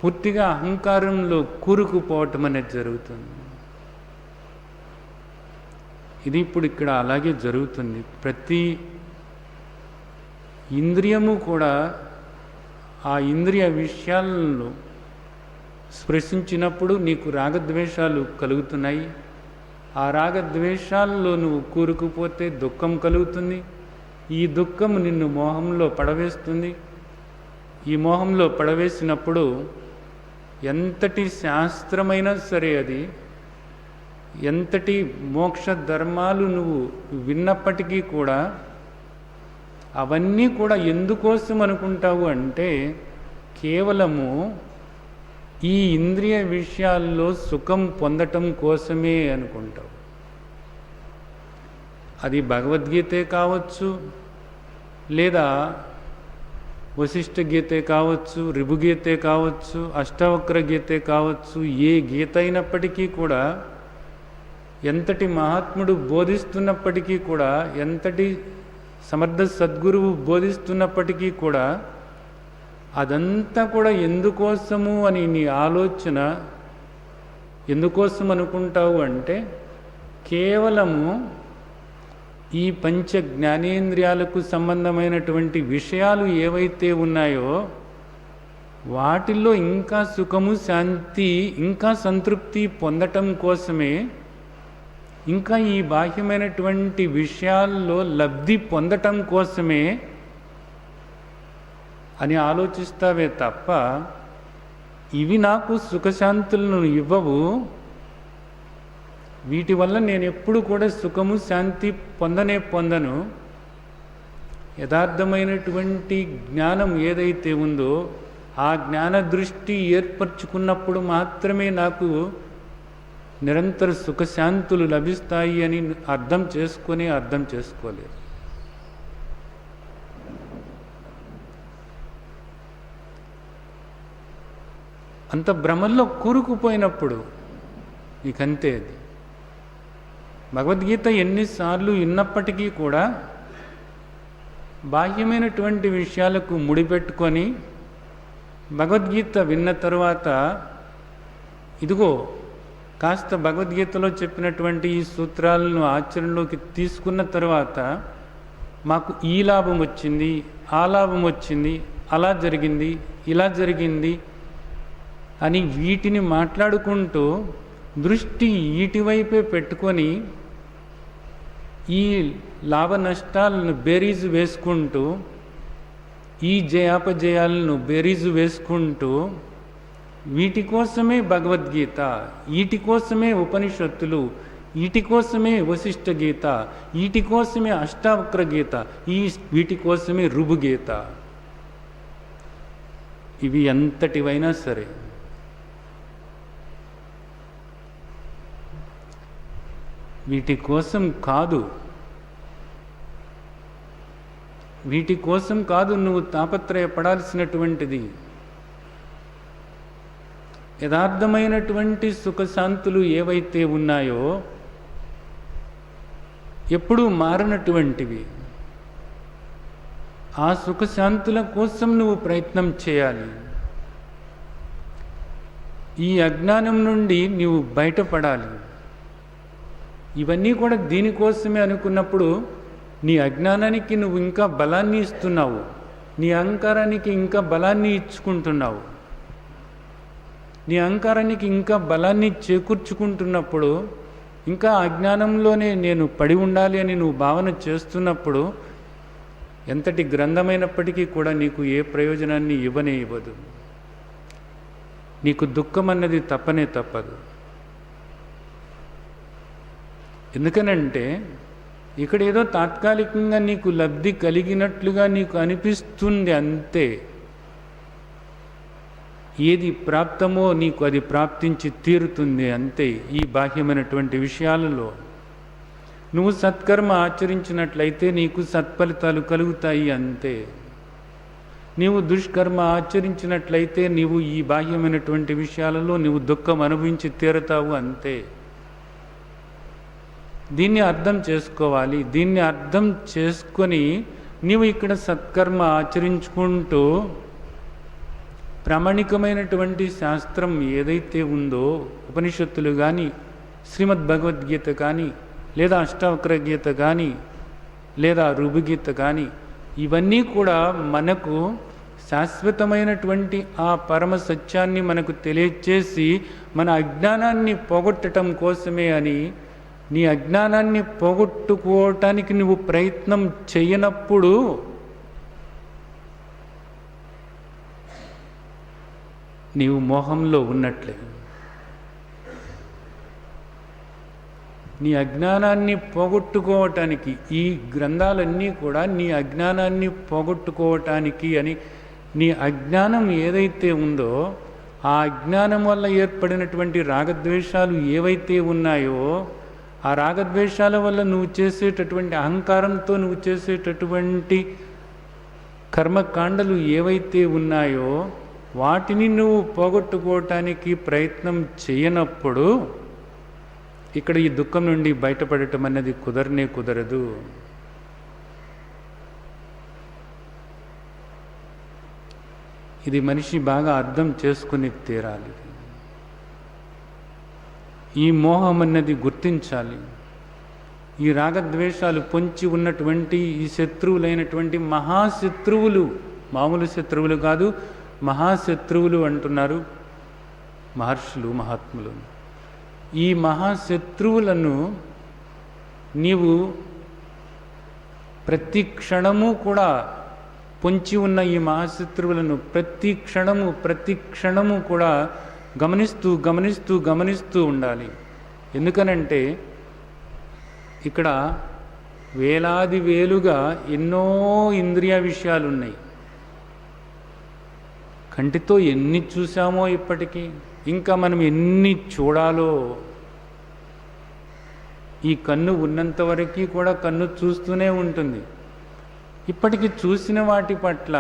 పూర్తిగా అహంకారంలో కూరుకుపోవటం అనేది జరుగుతుంది. ఇది ఇప్పుడు ఇక్కడ అలాగే జరుగుతుంది. ప్రతి ఇంద్రియము కూడా ఆ ఇంద్రియ విషయాలను స్పృశించినప్పుడు నీకు రాగద్వేషాలు కలుగుతున్నాయి. ఆ రాగద్వేషాల్లో నువ్వు కూరుకుపోతే దుఃఖం కలుగుతుంది. ఈ దుఃఖం నిన్ను మోహంలో పడవేస్తుంది. ఈ మోహంలో పడవేసినప్పుడు ఎంతటి శాస్త్రమైనా సరే, అది ఎంతటి మోక్ష ధర్మాలు నువ్వు విన్నప్పటికీ కూడా అవన్నీ కూడా ఎందుకోసం అనుకుంటావు అంటే కేవలము ఈ ఇంద్రియ విషయాల్లో సుఖం పొందటం కోసమే అనుకుంటావు. అది భగవద్గీతే కావచ్చు, లేదా వశిష్ఠ గీతే కావచ్చు, రిభుగీతే కావచ్చు, అష్టావక్ర గీతే కావచ్చు, ఏ గీత అయినప్పటికీ కూడా, ఎంతటి మహాత్ముడు బోధిస్తున్నప్పటికీ కూడా, ఎంతటి సమర్థ సద్గురువు బోధిస్తున్నప్పటికీ కూడా, అదంతా కూడా ఎందుకోసము అని నీ ఆలోచన ఎందుకోసం అనుకుంటావు అంటే, కేవలము ఈ పంచ జ్ఞానేంద్రియాలకు సంబంధమైనటువంటి విషయాలు ఏవైతే ఉన్నాయో వాటిల్లో ఇంకా సుఖము, శాంతి, ఇంకా సంతృప్తి పొందటం కోసమే, ఇంకా ఈ బాహ్యమైనటువంటి విషయాల్లో లబ్ధి పొందటం కోసమే అని ఆలోచిస్తావే తప్ప, ఇవి నాకు సుఖశాంతులను ఇవ్వవు, వీటి వల్ల నేను ఎప్పుడు కూడా సుఖము, శాంతి పొందను. యథార్థమైనటువంటి జ్ఞానం ఏదైతే ఉందో ఆ జ్ఞాన దృష్టి ఏర్పరచుకున్నప్పుడు మాత్రమే నాకు నిరంతర సుఖశాంతులు లభిస్తాయి అని అర్థం చేసుకోలేదు. అంత భ్రమల్లో కూరుకుపోయినప్పుడు నీకంతే. అది భగవద్గీత ఎన్నిసార్లు విన్నప్పటికీ కూడా బాహ్యమైనటువంటి విషయాలకు ముడిపెట్టుకొని భగవద్గీత విన్న తరువాత, ఇదిగో కాస్త భగవద్గీతలో చెప్పినటువంటి ఈ సూత్రాలను ఆచరణలోకి తీసుకున్న తర్వాత మాకు ఈ లాభం వచ్చింది, ఆ లాభం వచ్చింది, అలా జరిగింది, ఇలా జరిగింది అని వీటిని మాట్లాడుకుంటూ దృష్టి వీటివైపే పెట్టుకొని ఈ లాభ నష్టాలను బేరీజు వేసుకుంటూ, ఈ జయాపజయాలను బేరీజు వేసుకుంటూ, వీటి కోసమే భగవద్గీత, వీటి కోసమే ఉపనిషత్తులు, వీటి కోసమే వశిష్ఠ గీత, వీటి కోసమే అష్టావక్ర గీత, వీటి కోసమే రుభుగీత. ఇవి ఎంతటివైనా సరే వీటి కోసం కాదు నువ్వు తాపత్రయపడాల్సినటువంటిది. యథార్థమైనటువంటి సుఖశాంతులు ఏవైతే ఉన్నాయో ఎప్పుడూ మారనటువంటివి, ఆ సుఖశాంతుల కోసం నువ్వు ప్రయత్నం చేయాలి. ఈ అజ్ఞానం నుండి నీవు బయటపడాలి. ఇవన్నీ కూడా దీనికోసమే అనుకున్నప్పుడు నీ అజ్ఞానానికి నువ్వు ఇంకా బలాన్ని ఇస్తున్నావు, నీ అహంకారానికి ఇంకా బలాన్ని ఇచ్చుకుంటున్నావు. నీ అహంకారానికి ఇంకా బలాన్ని చేకూర్చుకుంటున్నప్పుడు, ఇంకా అజ్ఞానంలోనే నేను పడి ఉండాలి అని నువ్వు భావన చేస్తున్నప్పుడు, ఎంతటి గ్రంథమైనప్పటికీ కూడా నీకు ఏ ప్రయోజనాన్ని ఇవ్వదు. నీకు దుఃఖం అన్నది తప్పదు. ఎందుకనంటే ఇక్కడ ఏదో తాత్కాలికంగా నీకు లబ్ధి కలిగినట్లుగా నీకు అనిపిస్తుంది అంతే. ఏది ప్రాప్తమో నీకు అది ప్రాప్తించి తీరుతుంది అంతే. ఈ బాహ్యమైనటువంటి విషయాలలో నువ్వు సత్కర్మ ఆచరించినట్లయితే నీకు సత్ఫలితాలు కలుగుతాయి అంతే. నీవు దుష్కర్మ ఆచరించినట్లయితే నీవు ఈ బాహ్యమైనటువంటి విషయాలలో నీవు దుఃఖం అనుభవించి తీరుతావు అంతే. దీన్ని అర్థం చేసుకోవాలి. దీన్ని అర్థం చేసుకొని నీవు ఇక్కడ సత్కర్మ ఆచరించుకుంటూ ప్రామాణికమైనటువంటి శాస్త్రం ఏదైతే ఉందో, ఉపనిషత్తులు కానీ, శ్రీమద్ భగవద్గీత కానీ, లేదా అష్టావక్ర గీత కానీ, లేదా రుభుగీత కానీ, ఇవన్నీ కూడా మనకు శాశ్వతమైనటువంటి ఆ పరమ సత్యాన్ని మనకు తెలియచేసి మన అజ్ఞానాన్ని పోగొట్టడం కోసమే అని, నీ అజ్ఞానాన్ని పోగొట్టుకోవటానికి నువ్వు ప్రయత్నం చేయనప్పుడు నీవు మోహంలో ఉన్నట్లే. నీ అజ్ఞానాన్ని పోగొట్టుకోవటానికి ఈ గ్రంథాలన్నీ కూడా నీ అజ్ఞానాన్ని పోగొట్టుకోవటానికి అని, నీ అజ్ఞానం ఏదైతే ఉందో ఆ అజ్ఞానం వల్ల ఏర్పడినటువంటి రాగద్వేషాలు ఏవైతే ఉన్నాయో ఆ రాగద్వేషాల వల్ల నువ్వు చేసేటటువంటి అహంకారంతో నువ్వు చేసేటటువంటి కర్మకాండలు ఏవైతే ఉన్నాయో వాటిని నువ్వు పోగొట్టుకోవటానికి ప్రయత్నం చేయనప్పుడు ఇక్కడ ఈ దుఃఖం నుండి బయటపడటం అన్నది కుదరనే కుదరదు. ఇది మనిషి బాగా అర్థం చేసుకుని తీరాలి. ఈ మోహం అన్నది గుర్తించాలి. ఈ రాగద్వేషాలు పొంచి ఉన్నటువంటి ఈ శత్రువులైనటువంటి మహాశత్రువులు, మామూలు శత్రువులు కాదు, మహాశత్రువులు అంటున్నారు మహర్షులు, మహాత్ములు. ఈ మహాశత్రువులను నీవు ప్రతి క్షణము కూడా పొంచి ఉన్న ఈ మహాశత్రువులను ప్రతి క్షణము కూడా గమనిస్తూ గమనిస్తూ గమనిస్తూ ఉండాలి. ఎందుకనంటే ఇక్కడ వేలాది వేలుగా ఎన్నో ఇంద్రియ విషయాలు ఉన్నాయి. కంటితో ఎన్ని చూసామో ఇప్పటికీ, ఇంకా మనం ఎన్ని చూడాలో. ఈ కన్ను ఉన్నంత వరకు కూడా కన్ను చూస్తూనే ఉంటుంది. ఇప్పటికి చూసిన వాటి పట్ల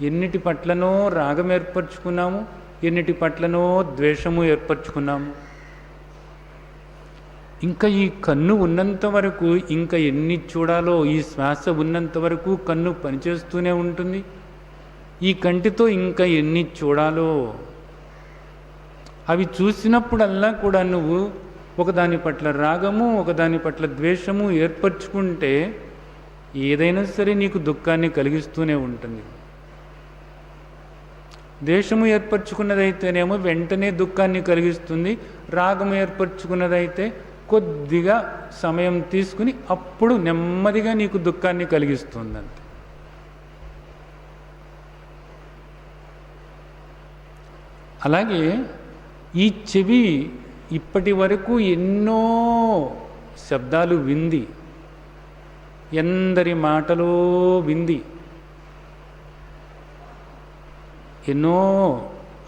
ఎన్నిటి పట్లనో రాగం ఏర్పరచుకున్నాము, ఎన్నిటి పట్లనో ద్వేషము ఏర్పరచుకున్నాము. ఇంకా ఈ కన్ను ఉన్నంత వరకు ఇంకా ఎన్ని చూడాలో, ఈ శ్వాస ఉన్నంత వరకు కన్ను పనిచేస్తూనే ఉంటుంది. ఈ కంటితో ఇంకా ఎన్ని చూడాలో. అవి చూసినప్పుడల్లా కూడా నువ్వు ఒకదాని పట్ల రాగము, ఒకదాని పట్ల ద్వేషము ఏర్పరచుకుంటే ఏదైనా సరే నీకు దుఃఖాన్ని కలిగిస్తూనే ఉంటుంది. ద్వేషము ఏర్పరచుకున్నదైతేనేమో వెంటనే దుఃఖాన్ని కలిగిస్తుంది. రాగము ఏర్పరచుకున్నదైతే కొద్దిగా సమయం తీసుకుని అప్పుడు నెమ్మదిగా నీకు దుఃఖాన్ని కలిగిస్తుంది అంతే. అలాగే ఈ చెవి ఇప్పటి వరకు ఎన్నో శబ్దాలు వింది, ఎందరి మాటలో వింది, ఎన్నో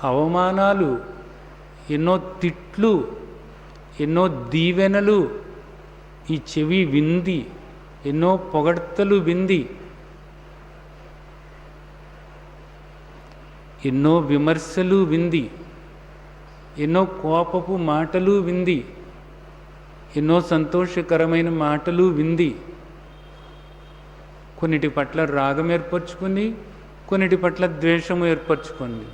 అవమానాలు, ఎన్నో తిట్లు, ఎన్నో దీవెనలు ఈ చెవి వింది, ఎన్నో పొగడ్తలు వింది, ఎన్నో విమర్శలు వింది, ఎన్నో కోపపు మాటలు వింది, ఎన్నో సంతోషకరమైన మాటలు వింది. కొన్నిటి పట్ల రాగం ఏర్పరచుకుంది, కొన్నిటి పట్ల ద్వేషము ఏర్పరచుకుంది.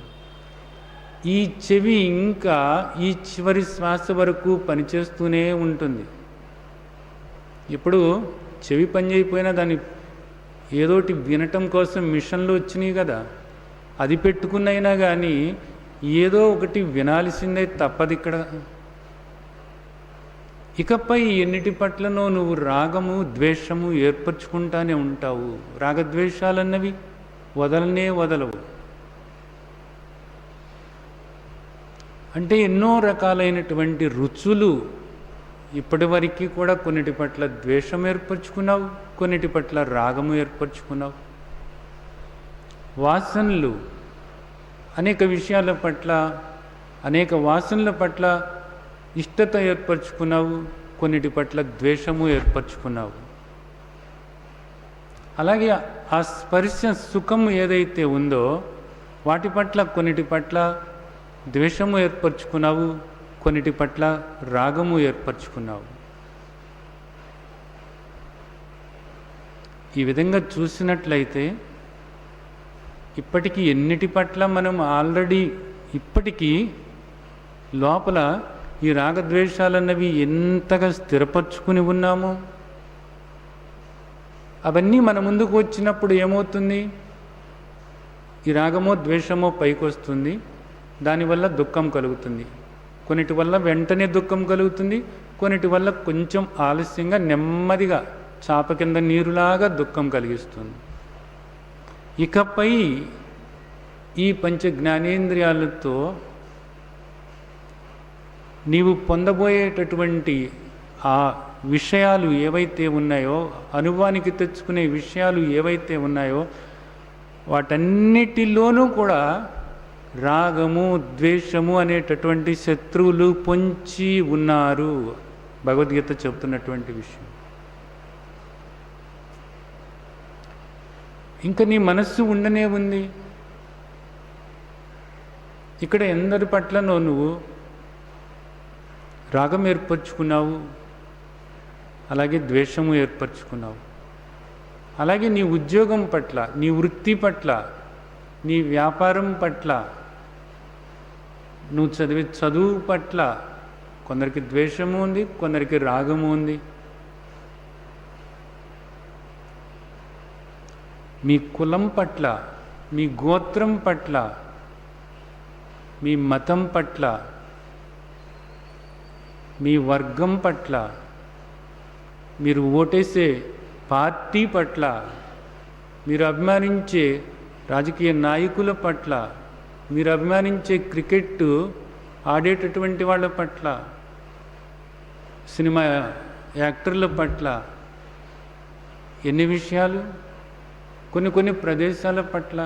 ఈ చెవి ఇంకా ఈ చివరి శ్వాస వరకు పనిచేస్తూనే ఉంటుంది. ఇప్పుడు చెవి పనిచేయకపోయినా దాన్ని ఏదోటి వినటం కోసం మిషన్లు వచ్చినాయి కదా, అది పెట్టుకున్నైనా కానీ ఏదో ఒకటి వినాల్సిందే, తప్పదు ఇక్కడ. ఇకపై ఎన్నిటి పట్లనో నువ్వు రాగము ద్వేషము ఏర్పరచుకుంటానే ఉంటావు. రాగద్వేషాలన్నవి వదలనే వదలవు. అంటే ఎన్నో రకాలైనటువంటి రుచులు ఇప్పటి వరకు కూడా కొన్నిటి పట్ల ద్వేషం ఏర్పరచుకున్నావు, కొన్నిటి పట్ల రాగము ఏర్పరచుకున్నావు. వాసనలు అనేక విషయాల పట్ల, అనేక వాసనల పట్ల ఇష్టత ఏర్పరచుకున్నావు, కొన్నిటి పట్ల ద్వేషము ఏర్పరచుకున్నావు. అలాగే ఆ స్పర్శ సుఖము ఏదైతే ఉందో వాటి పట్ల కొన్నిటి పట్ల ద్వేషము ఏర్పరచుకున్నావు, కొన్నిటి పట్ల రాగము ఏర్పరచుకున్నావు. ఈ విధంగా చూసినట్లయితే ఇప్పటికీ ఎన్నిటి పట్ల మనం ఆల్రెడీ ఇప్పటికీ లోపల ఈ రాగద్వేషాలన్నవి ఎంతగా స్థిరపరచుకుని ఉన్నామో, అవన్నీ మన ముందుకు వచ్చినప్పుడు ఏమవుతుంది? ఈ రాగమో ద్వేషమో పైకి వస్తుంది, దానివల్ల దుఃఖం కలుగుతుంది. కొన్నిటి వల్ల వెంటనే దుఃఖం కలుగుతుంది, కొన్నిటి వల్ల కొంచెం ఆలస్యంగా నెమ్మదిగా చాప కింద నీరులాగా దుఃఖం కలిగిస్తుంది. ఇకపై ఈ పంచ జ్ఞానేంద్రియాలతో నీవు పొందబోయేటటువంటి ఆ విషయాలు ఏవైతే ఉన్నాయో, అనుభవానికి తెచ్చుకునే విషయాలు ఏవైతే ఉన్నాయో వాటన్నిటిలోనూ కూడా రాగము ద్వేషము అనేటటువంటి శత్రువులు పొంచి ఉన్నారు. భగవద్గీత చెబుతున్నటువంటి విషయం. ఇంకా నీ మనస్సు ఉండనే ఉంది. ఇక్కడ ఎందరి పట్లనో నువ్వు రాగం ఏర్పరచుకున్నావు, అలాగే ద్వేషము ఏర్పరచుకున్నావు. అలాగే నీ ఉద్యోగం పట్ల, నీ వృత్తి పట్ల, నీ వ్యాపారం పట్ల, నువ్వు చదివే చదువు పట్ల కొందరికి ద్వేషము ఉంది, కొందరికి రాగము ఉంది. మీ కులం పట్ల, మీ గోత్రం పట్ల, మీ మతం పట్ల, మీ వర్గం పట్ల, మీరు ఓటేసే పార్టీ పట్ల, మీరు అభిమానించే రాజకీయ నాయకుల పట్ల, మీరు అభిమానించే క్రికెట్ ఆడేటటువంటి వాళ్ళ పట్ల, సినిమా యాక్టర్ల పట్ల, ఎన్ని విషయాలు, కొన్ని ప్రదేశాల పట్ల,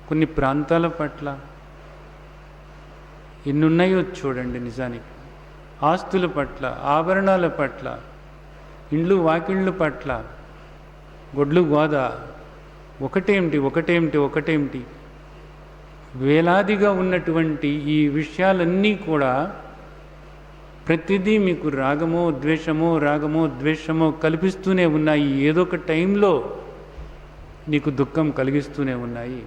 కొన్ని ప్రాంతాల పట్ల ఎన్నున్నాయో చూడండి. నిజానికి ఆస్తుల పట్ల, ఆభరణాల పట్ల, ఇండ్లు వాకిళ్ళు పట్ల, గొడ్లు గోద, ఒకటేమిటి వేలాదిగా ఉన్నటువంటి ఈ విషయాలన్నీ కూడా ప్రతిదీ మీకు రాగమో ద్వేషమో కల్పిస్తూనే ఉన్నాయి. ఏదో ఒక టైంలో నీకు దుఃఖం కలిగిస్తూనే ఉన్నాయి.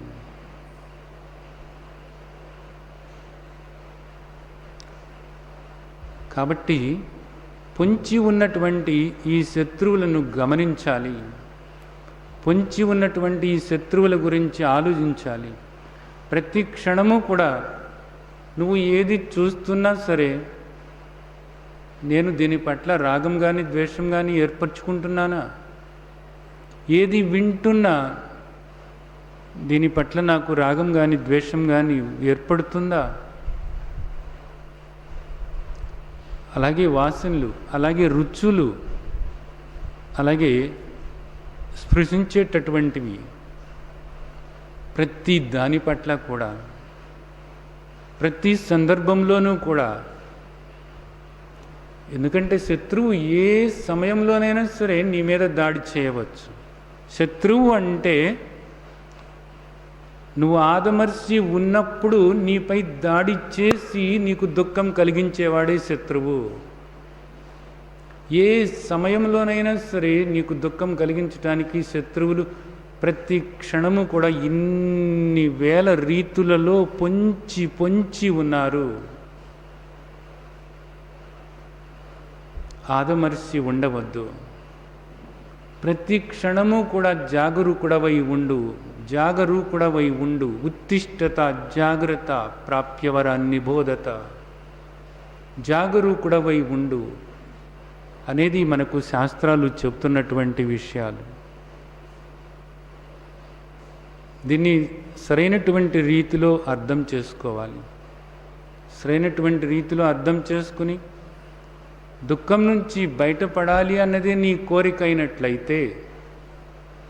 కాబట్టి పొంచి ఉన్నటువంటి ఈ శత్రువులను గమనించాలి. పొంచి ఉన్నటువంటి ఈ శత్రువుల గురించి ఆలోచించాలి. ప్రతి క్షణము కూడా నువ్వు ఏది చూస్తున్నా సరే, నేను దీని పట్ల రాగం కానీ ద్వేషం కానీ ఏర్పరచుకుంటున్నానా? ఏది వింటున్నా దీని పట్ల నాకు రాగం కానీ ద్వేషం కానీ ఏర్పడుతుందా? అలాగే వాసనలు, అలాగే రుచులు, అలాగే స్పృశించేటటువంటివి ప్రతి దాని పట్ల కూడా, ప్రతి సందర్భంలోనూ కూడా. ఎందుకంటే శత్రువు ఏ సమయంలోనైనా సరే నీ మీద దాడి చేయవచ్చు. శత్రువు అంటే నువ్వు ఆదమర్చి ఉన్నప్పుడు నీపై దాడి చేసి నీకు దుఃఖం కలిగించేవాడే శత్రువు. ఏ సమయంలోనైనా సరే నీకు దుఃఖం కలిగించడానికి శత్రువులు ప్రతి క్షణము కూడా ఇన్ని వేల రీతులలో పొంచి ఉన్నారు. ఆదమర్చి ఉండవద్దు. ప్రతి క్షణము కూడా జాగరూకుడవై ఉండు. ఉత్తిష్టత జాగ్రత్త ప్రాప్యవరాన్ని బోధత. జాగరూకుడవై ఉండు అనేది మనకు శాస్త్రాలు చెప్తున్నటువంటి విషయాలు. దీన్ని సరైనటువంటి రీతిలో అర్థం చేసుకోవాలి. సరైనటువంటి రీతిలో అర్థం చేసుకుని దుఃఖం నుంచి బయటపడాలి అన్నదే నీ కోరిక అయినట్లయితే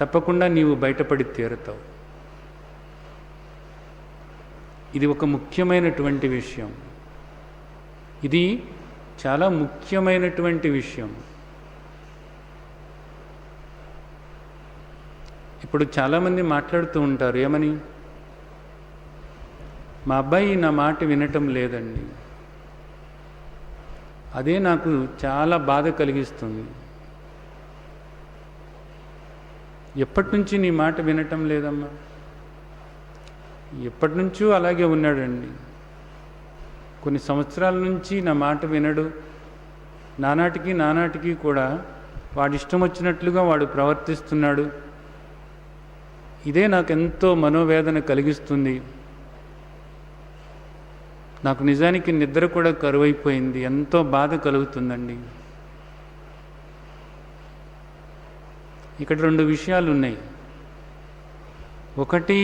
తప్పకుండా నీవు బయటపడి తీరుతావు. ఇది ఒక ముఖ్యమైనటువంటి విషయం. ఇది చాలా ముఖ్యమైనటువంటి విషయం. ఇప్పుడు చాలామంది మాట్లాడుతూ ఉంటారు, ఏమని? మా అబ్బాయి నా మాట వినటం లేదండి, అదే నాకు చాలా బాధ కలిగిస్తుంది. ఎప్పటి నుంచి నీ మాట వినటం లేదమ్మా? ఎప్పటి నుంచో అలాగే ఉన్నాడండి. కొన్ని సంవత్సరాల నుంచి నా మాట వినడు. నానాటికి కూడా వాడిష్టం వచ్చినట్లుగా వాడు ప్రవర్తిస్తున్నాడు. ఇదే నాకు ఎంతో మనోవేదన కలిగిస్తుంది. నాకు నిజానికి నిద్ర కూడా కరువైపోయింది. ఎంతో బాధ కలుగుతుందండి. ఇక్కడ రెండు విషయాలు ఉన్నాయి. ఒకటి,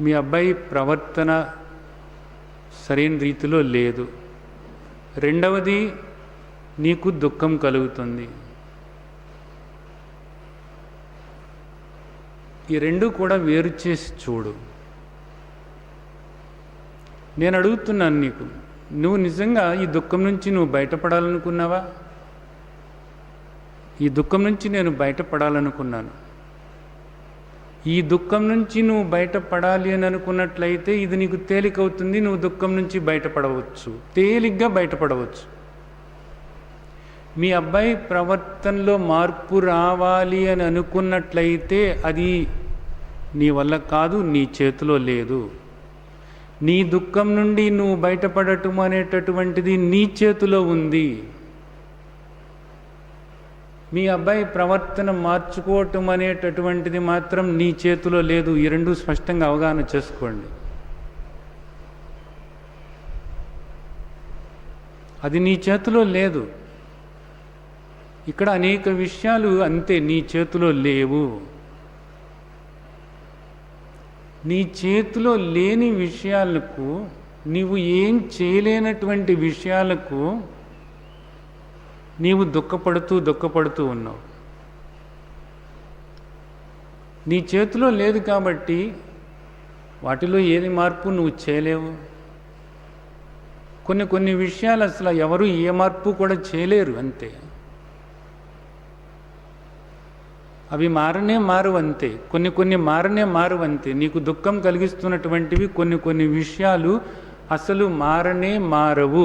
మీ అబ్బాయి ప్రవర్తన సరైన రీతిలో లేదు. రెండవది, నీకు దుఃఖం కలుగుతుంది. ఈ రెండు కూడా వేరు చేసి చూడు. నేను అడుగుతున్నాను నీకు, నువ్వు నిజంగా ఈ దుఃఖం నుంచి నువ్వు బయటపడాలనుకున్నావా? ఈ దుఃఖం నుంచి నేను బయటపడాలనుకున్నాను. ఈ దుఃఖం నుంచి నువ్వు బయటపడాలి అని అనుకున్నట్లయితే ఇది నీకు తేలికవుతుంది. నువ్వు దుఃఖం నుంచి బయటపడవచ్చు, తేలిగ్గా బయటపడవచ్చు. మీ అబ్బాయి ప్రవర్తనలో మార్పు రావాలి అని అనుకున్నట్లయితే అది నీ వల్ల కాదు, నీ చేతిలో లేదు. నీ దుఃఖం నుండి నువ్వు బయటపడటం అనేటటువంటిది నీ చేతిలో ఉంది. మీ అబ్బాయి ప్రవర్తన మార్చుకోవటం అనేటటువంటిది మాత్రం నీ చేతిలో లేదు. ఈ రెండు స్పష్టంగా అవగాహన చేసుకోండి. అది నీ చేతిలో లేదు. ఇక్కడ అనేక విషయాలు అంతే నీ చేతిలో లేవు. నీ చేతిలో లేని విషయాలకు, నీవు ఏం చేయలేనటువంటి విషయాలకు నీవు దుఃఖపడుతూ ఉన్నావు. నీ చేతిలో లేదు కాబట్టి వాటిలో ఏది మార్పు నువ్వు చేయలేవు. కొన్ని విషయాలు అసలు ఎవరు ఏ మార్పు కూడా చేయలేరు, అంతే. అవి మారు అంతే. కొన్ని మారు అంతే. నీకు దుఃఖం కలిగిస్తున్నటువంటివి కొన్ని విషయాలు అసలు మారవు.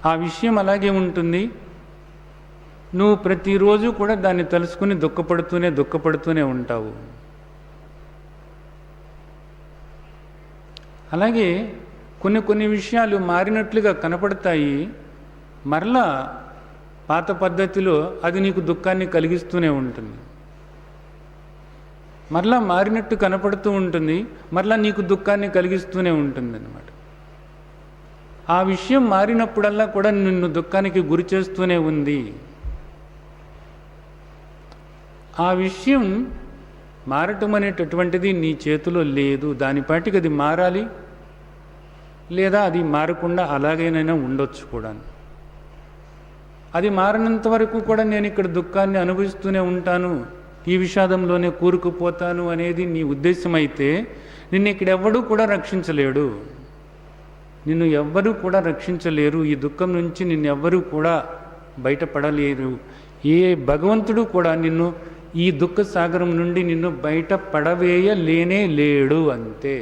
ఆ విషయం అలాగే ఉంటుంది. నువ్వు ప్రతిరోజు కూడా దాన్ని తలుసుకుని దుఃఖపడుతూనే ఉంటావు. అలాగే కొన్ని విషయాలు మారినట్లుగా కనపడతాయి, మరలా పాత పద్ధతిలో అది నీకు దుఃఖాన్ని కలిగిస్తూనే ఉంటుంది. మరలా మారినట్టు కనపడుతూ ఉంటుంది, మరలా నీకు దుఃఖాన్ని కలిగిస్తూనే ఉంటుంది అన్నమాట. ఆ విషయం మారినప్పుడల్లా కూడా నిన్ను దుఃఖానికి గురి చేస్తూనే ఉంది. ఆ విషయం మారటం అనేటటువంటిది నీ చేతిలో లేదు. దానిపాటికి అది మారాలి, లేదా అది మారకుండా అలాగేనైనా ఉండొచ్చు కూడా. అది మారినంత వరకు కూడా నేను ఇక్కడ దుఃఖాన్ని అనుభవిస్తూనే ఉంటాను, ఈ విషాదంలోనే కూరుకుపోతాను అనేది నీ ఉద్దేశం అయితే నిన్ను ఇక్కడ ఎవ్వడూ కూడా రక్షించలేడు. నిన్ను ఎవ్వరూ కూడా రక్షించలేరు. ఈ దుఃఖం నుంచి నిన్నెవ్వరూ కూడా బయటపడలేరు. ఏ భగవంతుడు కూడా నిన్ను ఈ దుఃఖ సాగరం నుండి నిన్ను బయట పడవేయలేనే లేడు, అంతే.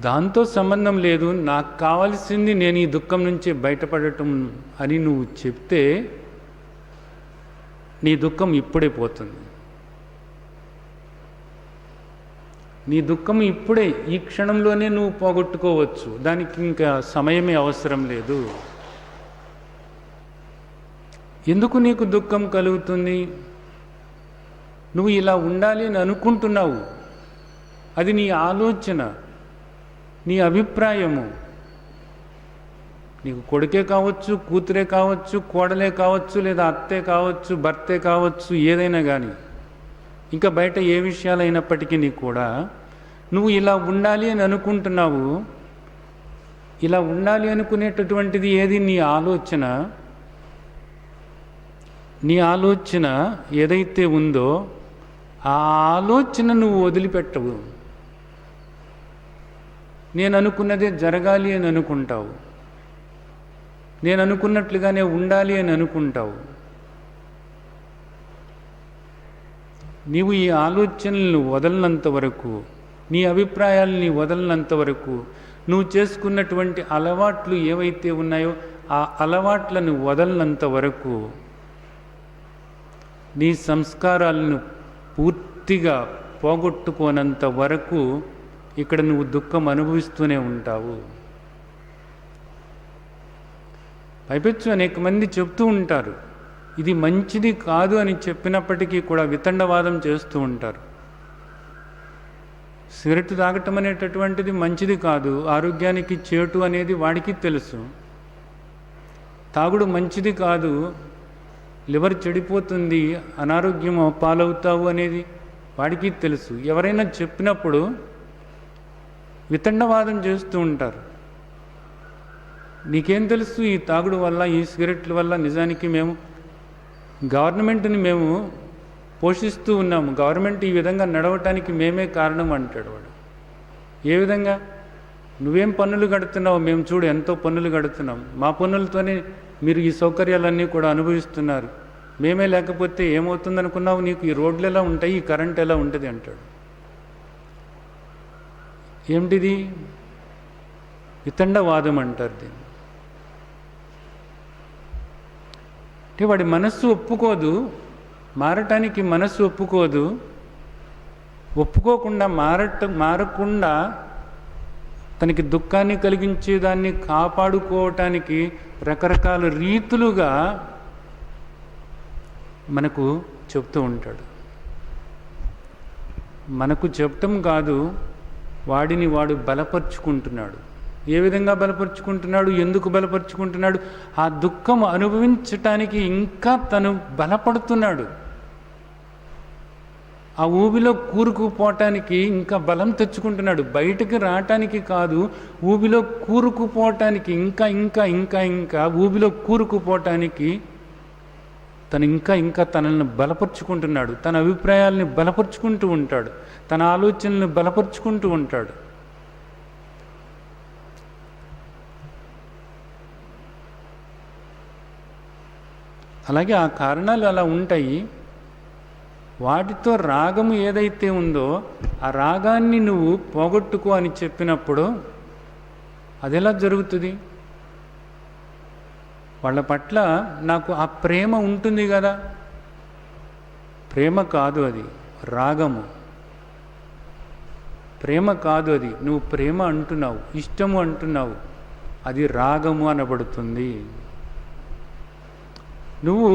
దాంతో సంబంధం లేదు. నాకు కావాల్సింది నేను ఈ దుఃఖం నుంచి బయటపడటం అని నువ్వు చెప్తే నీ దుఃఖం ఇప్పుడే పోతుంది. నీ దుఃఖం ఇప్పుడే, ఈ క్షణంలోనే నువ్వు పోగొట్టుకోవచ్చు. దానికి ఇంకా సమయమే అవసరం లేదు. ఎందుకు నీకు దుఃఖం కలుగుతుంది? నువ్వు ఇలా ఉండాలి అని అనుకుంటున్నావు. అది నీ ఆలోచన, నీ అభిప్రాయము. నీకు కొడుకే కావచ్చు, కూతురే కావచ్చు, కోడలే కావచ్చు, లేదా అత్తే కావచ్చు, భర్తే కావచ్చు, ఏదైనా కానీ, ఇంకా బయట ఏ విషయాలైనప్పటికీ కూడా నువ్వు ఇలా ఉండాలి అని అనుకుంటున్నావు. ఇలా ఉండాలి అనుకునేటటువంటిది ఏది? నీ ఆలోచన. నీ ఆలోచన ఏదైతే ఉందో ఆ ఆలోచన నువ్వు వదిలిపెట్టవు. నేను అనుకున్నదే జరగాలి అని అనుకుంటావు. నేను అనుకున్నట్లుగానే ఉండాలి అని అనుకుంటావు. నీవు ఈ ఆలోచనలను వదలనంత వరకు, నీ అభిప్రాయాలని వదలనంత వరకు, నువ్వు చేసుకున్నటువంటి అలవాట్లు ఏవైతే ఉన్నాయో ఆ అలవాట్లను వదలనంత వరకు, నీ సంస్కారాలను పూర్తిగా పోగొట్టుకోనంత వరకు ఇక్కడ నువ్వు దుఃఖం అనుభవిస్తూనే ఉంటావు. పైపెచ్చు అనేక మంది చెప్తూ ఉంటారు, ఇది మంచిది కాదు అని చెప్పినప్పటికీ కూడా వితండవాదం చేస్తూ ఉంటారు. సిగరెట్ తాగటం అనేటటువంటిది మంచిది కాదు, ఆరోగ్యానికి చేటు అనేది వాడికి తెలుసు. తాగుడు మంచిది కాదు, లివర్ చెడిపోతుంది, అనారోగ్యం పాలవుతావు అనేది వాడికి తెలుసు. ఎవరైనా చెప్పినప్పుడు వితండవాదం చేస్తూ ఉంటారు. నీకేం తెలుసు ఈ తాగుడు వల్ల, ఈ సిగరెట్ల వల్ల నిజానికి మేము గవర్నమెంట్ని మేము పోషిస్తూ ఉన్నాము, గవర్నమెంట్ ఈ విధంగా నడవటానికి మేమే కారణం అంటాడు వాడు. ఏ విధంగా? నువ్వేం పన్నులు కడుతున్నావు, మేము చూడు ఎంతో పన్నులు కడుతున్నాం, మా పన్నులతోనే మీరు ఈ సౌకర్యాలన్నీ కూడా అనుభవిస్తున్నారు, మేమే లేకపోతే ఏమవుతుందనుకున్నావు, నీకు ఈ రోడ్లు ఎలా ఉంటాయి, ఈ కరెంట్ ఎలా ఉంటుంది అంటాడు. ఏమిటిది? వితండవాదం అంటారు దీన్ని. అంటే వాడి మనస్సు ఒప్పుకోదు, మారటానికి మనస్సు ఒప్పుకోదు. ఒప్పుకోకుండా మారకుండా తనకి దుఃఖాన్ని కలిగించేదాన్ని కాపాడుకోవటానికి రకరకాల రీతులుగా మనకు చెప్తూ ఉంటాడు. మనకు చెప్తాం కాదు, వాడిని వాడు బలపరుచుకుంటున్నాడు. ఏ విధంగా బలపరుచుకుంటున్నాడు, ఎందుకు బలపరుచుకుంటున్నాడు? ఆ దుఃఖం అనుభవించటానికి ఇంకా తను బలపడుతున్నాడు. ఆ ఊబిలో కూరుకుపోవటానికి ఇంకా బలం తెచ్చుకుంటున్నాడు. బయటికి రావటానికి కాదు, ఊబిలో కూరుకుపోవటానికి ఇంకా ఇంకా ఇంకా ఇంకా ఊబిలో కూరుకుపోవటానికి తను ఇంకా తనల్ని బలపరుచుకుంటున్నాడు. తన అభిప్రాయాల్ని బలపరుచుకుంటూ ఉంటాడు, తన ఆలోచనల్ని బలపరుచుకుంటూ ఉంటాడు. అలాగే ఆ కారణాలు అలా ఉంటాయి. వాటితో రాగము ఏదైతే ఉందో ఆ రాగాన్ని నువ్వు పోగొట్టుకో అని చెప్పినప్పుడు అది ఎలా జరుగుతుంది? వాళ్ళ పట్ల నాకు ఆ ప్రేమ ఉంటుంది కదా. ప్రేమ కాదు అది, రాగము. ప్రేమ కాదు అది, నువ్వు ప్రేమ అంటున్నావు, ఇష్టము అంటున్నావు, అది రాగము అనబడుతుంది. నువ్వు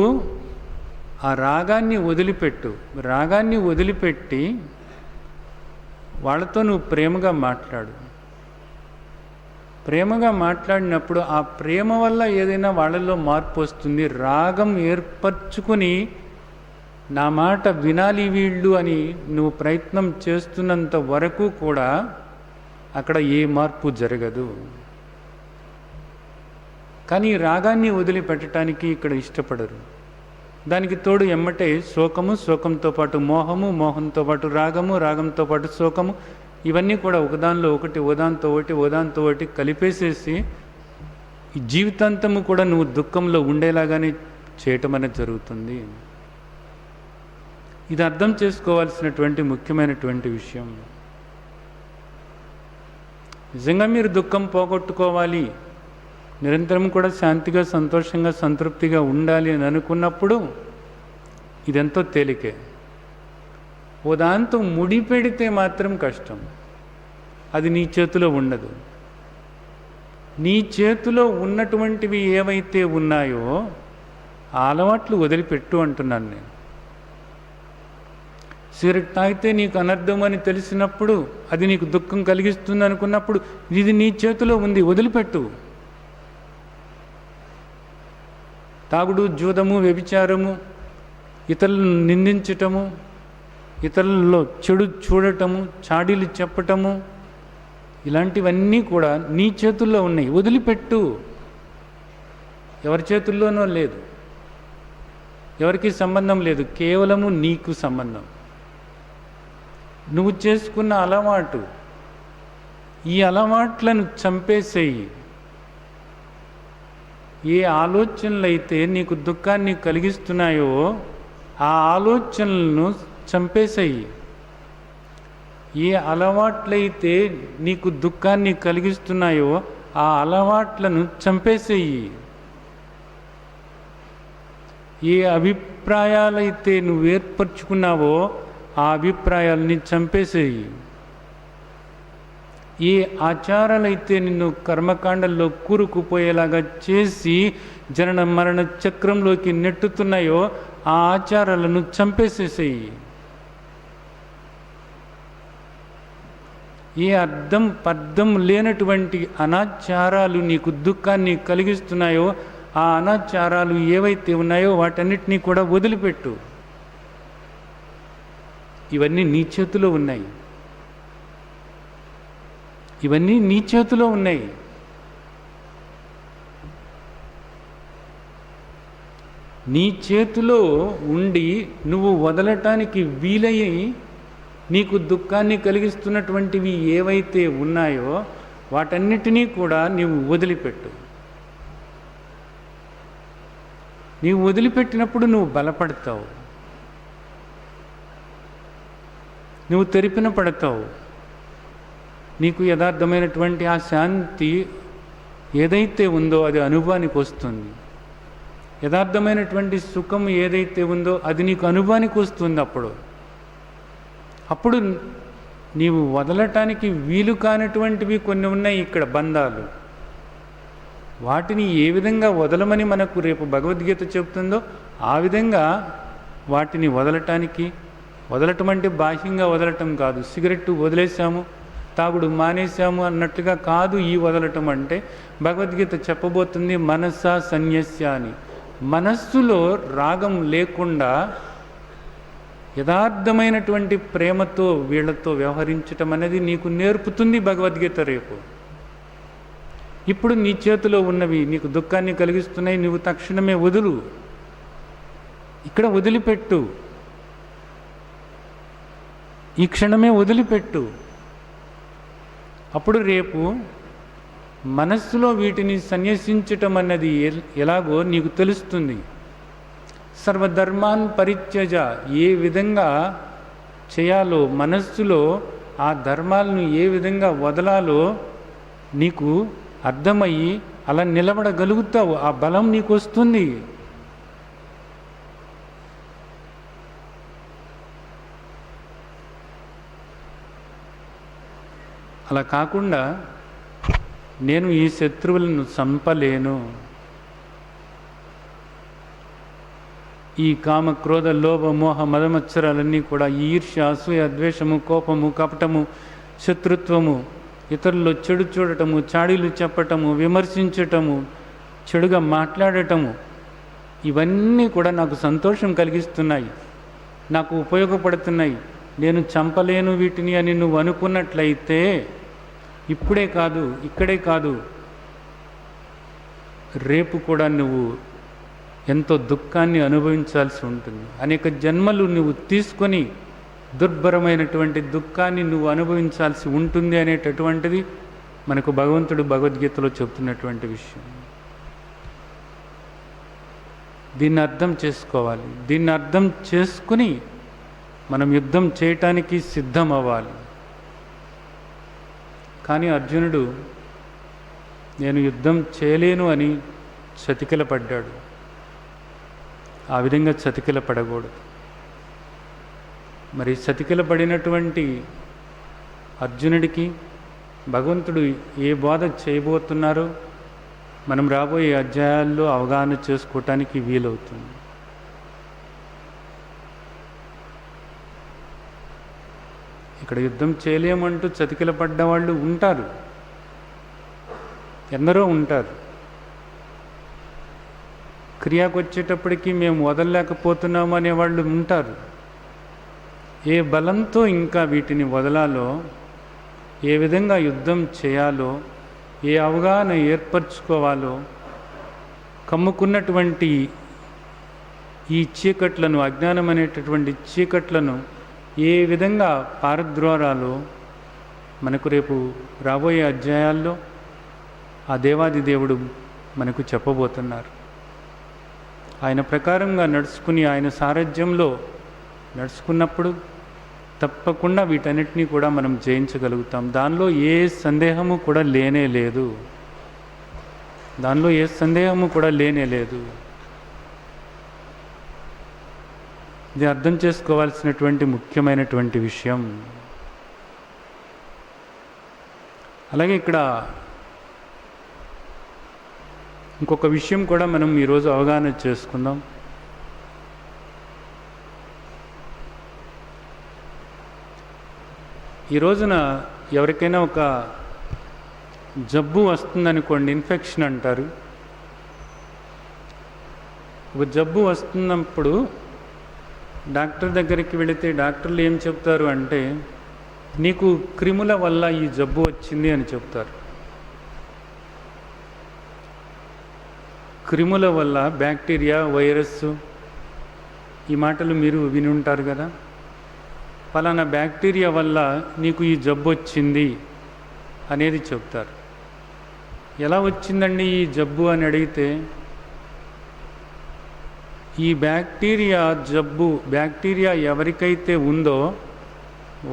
ఆ రాగాన్ని వదిలిపెట్టు. రాగాన్ని వదిలిపెట్టి వాళ్ళతో నువ్వు ప్రేమగా మాట్లాడు. ప్రేమగా మాట్లాడినప్పుడు ఆ ప్రేమ వల్ల ఏదైనా వాళ్ళల్లో మార్పు వస్తుంది. రాగం ఏర్పరచుకుని నా మాట వినాలి వీళ్ళు అని నువ్వు ప్రయత్నం చేస్తున్నంత వరకు కూడా అక్కడ ఏ మార్పు జరగదు. కానీ రాగాన్ని వదిలిపెట్టడానికి ఇక్కడ ఇష్టపడరు. దానికి తోడు ఎమ్మటే శోకము, శోకంతో పాటు మోహము, మోహంతో పాటు రాగము, రాగంతో పాటు శోకము, ఇవన్నీ కూడా ఒకదానిలో ఒకటి, ఓదాంతో ఒకటి, ఓదాంతో ఒకటి కలిపేసేసి ఈ జీవితాంతము కూడా నువ్వు దుఃఖంలో ఉండేలాగానే చేయటం అనేది జరుగుతుంది. ఇది అర్థం చేసుకోవాల్సినటువంటి ముఖ్యమైనటువంటి విషయం. నిజంగా మీరు దుఃఖం పోగొట్టుకోవాలి, నిరంతరం కూడా శాంతిగా, సంతోషంగా, సంతృప్తిగా ఉండాలి అని అనుకున్నప్పుడు ఇదెంతో తేలికే. ఓ దాంతో ముడిపెడితే మాత్రం కష్టం. అది నీ చేతిలో ఉండదు. నీ చేతిలో ఉన్నటువంటివి ఏవైతే ఉన్నాయో ఆ అలవాట్లు వదిలిపెట్టు అంటున్నాను నేను. సిగరెట్ తాగితే నీకు అనర్థం అని తెలిసినప్పుడు, అది నీకు దుఃఖం కలిగిస్తుంది అనుకున్నప్పుడు, ఇది నీ చేతిలో ఉంది, వదిలిపెట్టు. తాగుడు, జూదము, వ్యభిచారము, ఇతరులను నిందించటము, ఇతరులలో చెడు చూడటము, చాడీలు చెప్పటము, ఇలాంటివన్నీ కూడా నీ చేతుల్లో ఉన్నాయి, వదిలిపెట్టు. ఎవరి చేతుల్లోనో లేదు, ఎవరికి సంబంధం లేదు, కేవలము నీకు సంబంధం. నువ్వు చేసుకున్న అలవాటు, ఈ అలవాట్లను చంపేసేయి. ఏ ఆలోచనలు అయితే నీకు దుఃఖాన్ని కలిగిస్తున్నాయో ఆ ఆలోచనలను చంపేసేయి. ఏ అలవాట్లయితే నీకు దుఃఖాన్ని కలిగిస్తున్నాయో ఆ అలవాట్లను చంపేసేయి. ఏ అభిప్రాయాలైతే నువ్వు ఏర్పరచుకున్నావో ఆ అభిప్రాయాలని చంపేసేయి. ఏ ఆచారాలైతే నిన్ను కర్మకాండల్లో కూరుకుపోయేలాగా చేసి జనన మరణ చక్రంలోకి నెట్టుతున్నాయో ఆ ఆచారాలను చంపేసేసేయి. ఏ పర్థం లేనటువంటి అనాచారాలు నీకు దుఃఖాన్ని కలిగిస్తున్నాయో ఆ అనాచారాలు ఏవైతే ఉన్నాయో వాటన్నిటినీ కూడా వదిలిపెట్టు. ఇవన్నీ నీ చేతిలో ఉన్నాయి. ఇవన్నీ నీ చేతిలో ఉన్నాయి. నీ చేతిలో ఉండి నువ్వు వదలటానికి వీలయ్యి నీకు దుఃఖాన్ని కలిగిస్తున్నటువంటివి ఏవైతే ఉన్నాయో వాటన్నిటినీ కూడా నీవు వదిలిపెట్టు. నీవు వదిలిపెట్టినప్పుడు నువ్వు బలపడతావు, నువ్వు తెరిపిన పడతావు. నీకు యథార్థమైనటువంటి ఆ శాంతి ఏదైతే ఉందో అది అనుభవానికి వస్తుంది. యథార్థమైనటువంటి సుఖం ఏదైతే ఉందో అది నీకు అనుభవానికి వస్తుంది. అప్పుడు నీవు వదలటానికి వీలు కానటువంటివి కొన్ని ఉన్నాయి ఇక్కడ బంధాలు. వాటిని ఏ విధంగా వదలమని మనకు రేపు భగవద్గీత చెబుతుందో ఆ విధంగా వాటిని వదలటం అంటే బాహ్యంగా వదలటం కాదు. సిగరెట్టు వదిలేసాము, తాగుడు మానేశాము అన్నట్లుగా కాదు. ఈ వదలటం అంటే భగవద్గీత చెప్పబోతుంది మనసా సన్యస్య అని. మనస్సులో రాగం లేకుండా యథార్థమైనటువంటి ప్రేమతో వీళ్లతో వ్యవహరించటం అనేది నీకు నేర్పుతుంది భగవద్గీత రేపు. ఇప్పుడు నీ చేతిలో ఉన్నవి నీకు దుఃఖాన్ని కలిగిస్తున్నాయి, నువ్వు తక్షణమే వదులు, ఇక్కడ వదిలిపెట్టు, ఈ క్షణమే వదిలిపెట్టు. అప్పుడు రేపు మనస్సులో వీటిని సన్యసించటం అన్నది ఎలాగో నీకు తెలుస్తుంది. సర్వధర్మాన్ పరిత్యజ, ఏ విధంగా చేయాలో మనస్సులో ఆ ధర్మాలను ఏ విధంగా వదలాలో నీకు అర్థమయ్యి అలా నిలబడగలుగుతావు. ఆ బలం నీకు వస్తుంది. అలా కాకుండా నేను ఈ శత్రువులను చంపలేను, ఈ కామ క్రోధ లోభ మోహ మదమత్సరాలన్నీ కూడా ఈర్ష్య అసూయ ద్వేషము కోపము కపటము శత్రుత్వము ఇతరుల్లో చెడు చూడటము చాడీలు చెప్పటము విమర్శించటము చెడుగా మాట్లాడటము ఇవన్నీ కూడా నాకు సంతోషం కలిగిస్తున్నాయి, నాకు ఉపయోగపడుతున్నాయి. నేను చంపలేను వీటిని అని నువ్వు అనుకున్నట్లయితే ఇప్పుడే కాదు ఇక్కడే కాదు రేపు కూడా నువ్వు ఎంతో దుఃఖాన్ని అనుభవించాల్సి ఉంటుంది. అనేక జన్మలు నువ్వు తీసుకొని దుర్భరమైనటువంటి దుఃఖాన్ని నువ్వు అనుభవించాల్సి ఉంటుంది అనేటటువంటిది మనకు భగవంతుడు భగవద్గీతలో చెప్తున్నటువంటి విషయం. దీన్ని అర్థం చేసుకోవాలి. దీన్ని అర్థం చేసుకుని మనం యుద్ధం చేయటానికి సిద్ధం అవ్వాలి. కానీ అర్జునుడు నేను యుద్ధం చేయలేను అని చతికిల పడ్డాడు. ఆ విధంగా చతికిల పడకూడదు. మరి చతికిల పడినటువంటి అర్జునుడికి భగవంతుడు ఏ బోధ చేయబోతున్నారో మనం రాబోయే అధ్యాయాల్లో అవగాహన చేసుకోవటానికి వీలవుతుంది. ఇక్కడ యుద్ధం చేయలేమంటూ చతికిల పడ్డ వాళ్ళు ఉంటారు, ఎందరో ఉంటారు. క్రియాకు వచ్చేటప్పటికి మేము వదలలేకపోతున్నాము అనేవాళ్ళు ఉంటారు. ఏ బలంతో ఇంకా వీటిని వదలాలో, ఏ విధంగా యుద్ధం చేయాలో, ఏ అవగాహన ఏర్పరచుకోవాలో, కమ్ముకున్నటువంటి ఈ చీకట్లను అజ్ఞానం అనేటటువంటి చీకట్లను ఏ విధంగా పారద్రోరాలో మనకు రేపు రాబోయే అధ్యాయాల్లో ఆ దేవాది దేవుడు మనకు చెప్పబోతున్నారు. ఆయన ప్రకారంగా నడుచుకుని ఆయన సారథ్యంలో నడుచుకున్నప్పుడు తప్పకుండా వీటన్నిటినీ కూడా మనం జయించగలుగుతాం. దానిలో ఏ సందేహము కూడా లేనే లేదు. దానిలో ఏ సందేహము కూడా లేనే లేదు. ఇది అర్థం చేసుకోవాల్సినటువంటి ముఖ్యమైనటువంటి విషయం. అలాగే ఇక్కడ ఇంకొక విషయం కూడా మనం ఈరోజు అవగాహన చేసుకుందాం. ఈ రోజున ఎవరికైనా ఒక జబ్బు వస్తుందనుకోండి, ఇన్ఫెక్షన్ అంటారు. ఒక జబ్బు వస్తున్నప్పుడు డాక్టర్ దగ్గరికి వెళితే డాక్టర్లు ఏం చెప్తారు అంటే నీకు క్రిముల వల్ల ఈ జబ్బు వచ్చింది అని చెప్తారు. క్రిముల వల్ల బ్యాక్టీరియా వైరస్ ఈ మాటలు మీరు విని ఉంటారు కదా. పలానా బ్యాక్టీరియా వల్ల నీకు ఈ జబ్బు వచ్చింది అనేది చెప్తారు. ఎలా వచ్చిందండి ఈ జబ్బు అని అడిగితే, ఈ బ్యాక్టీరియా ఎవరికైతే ఉందో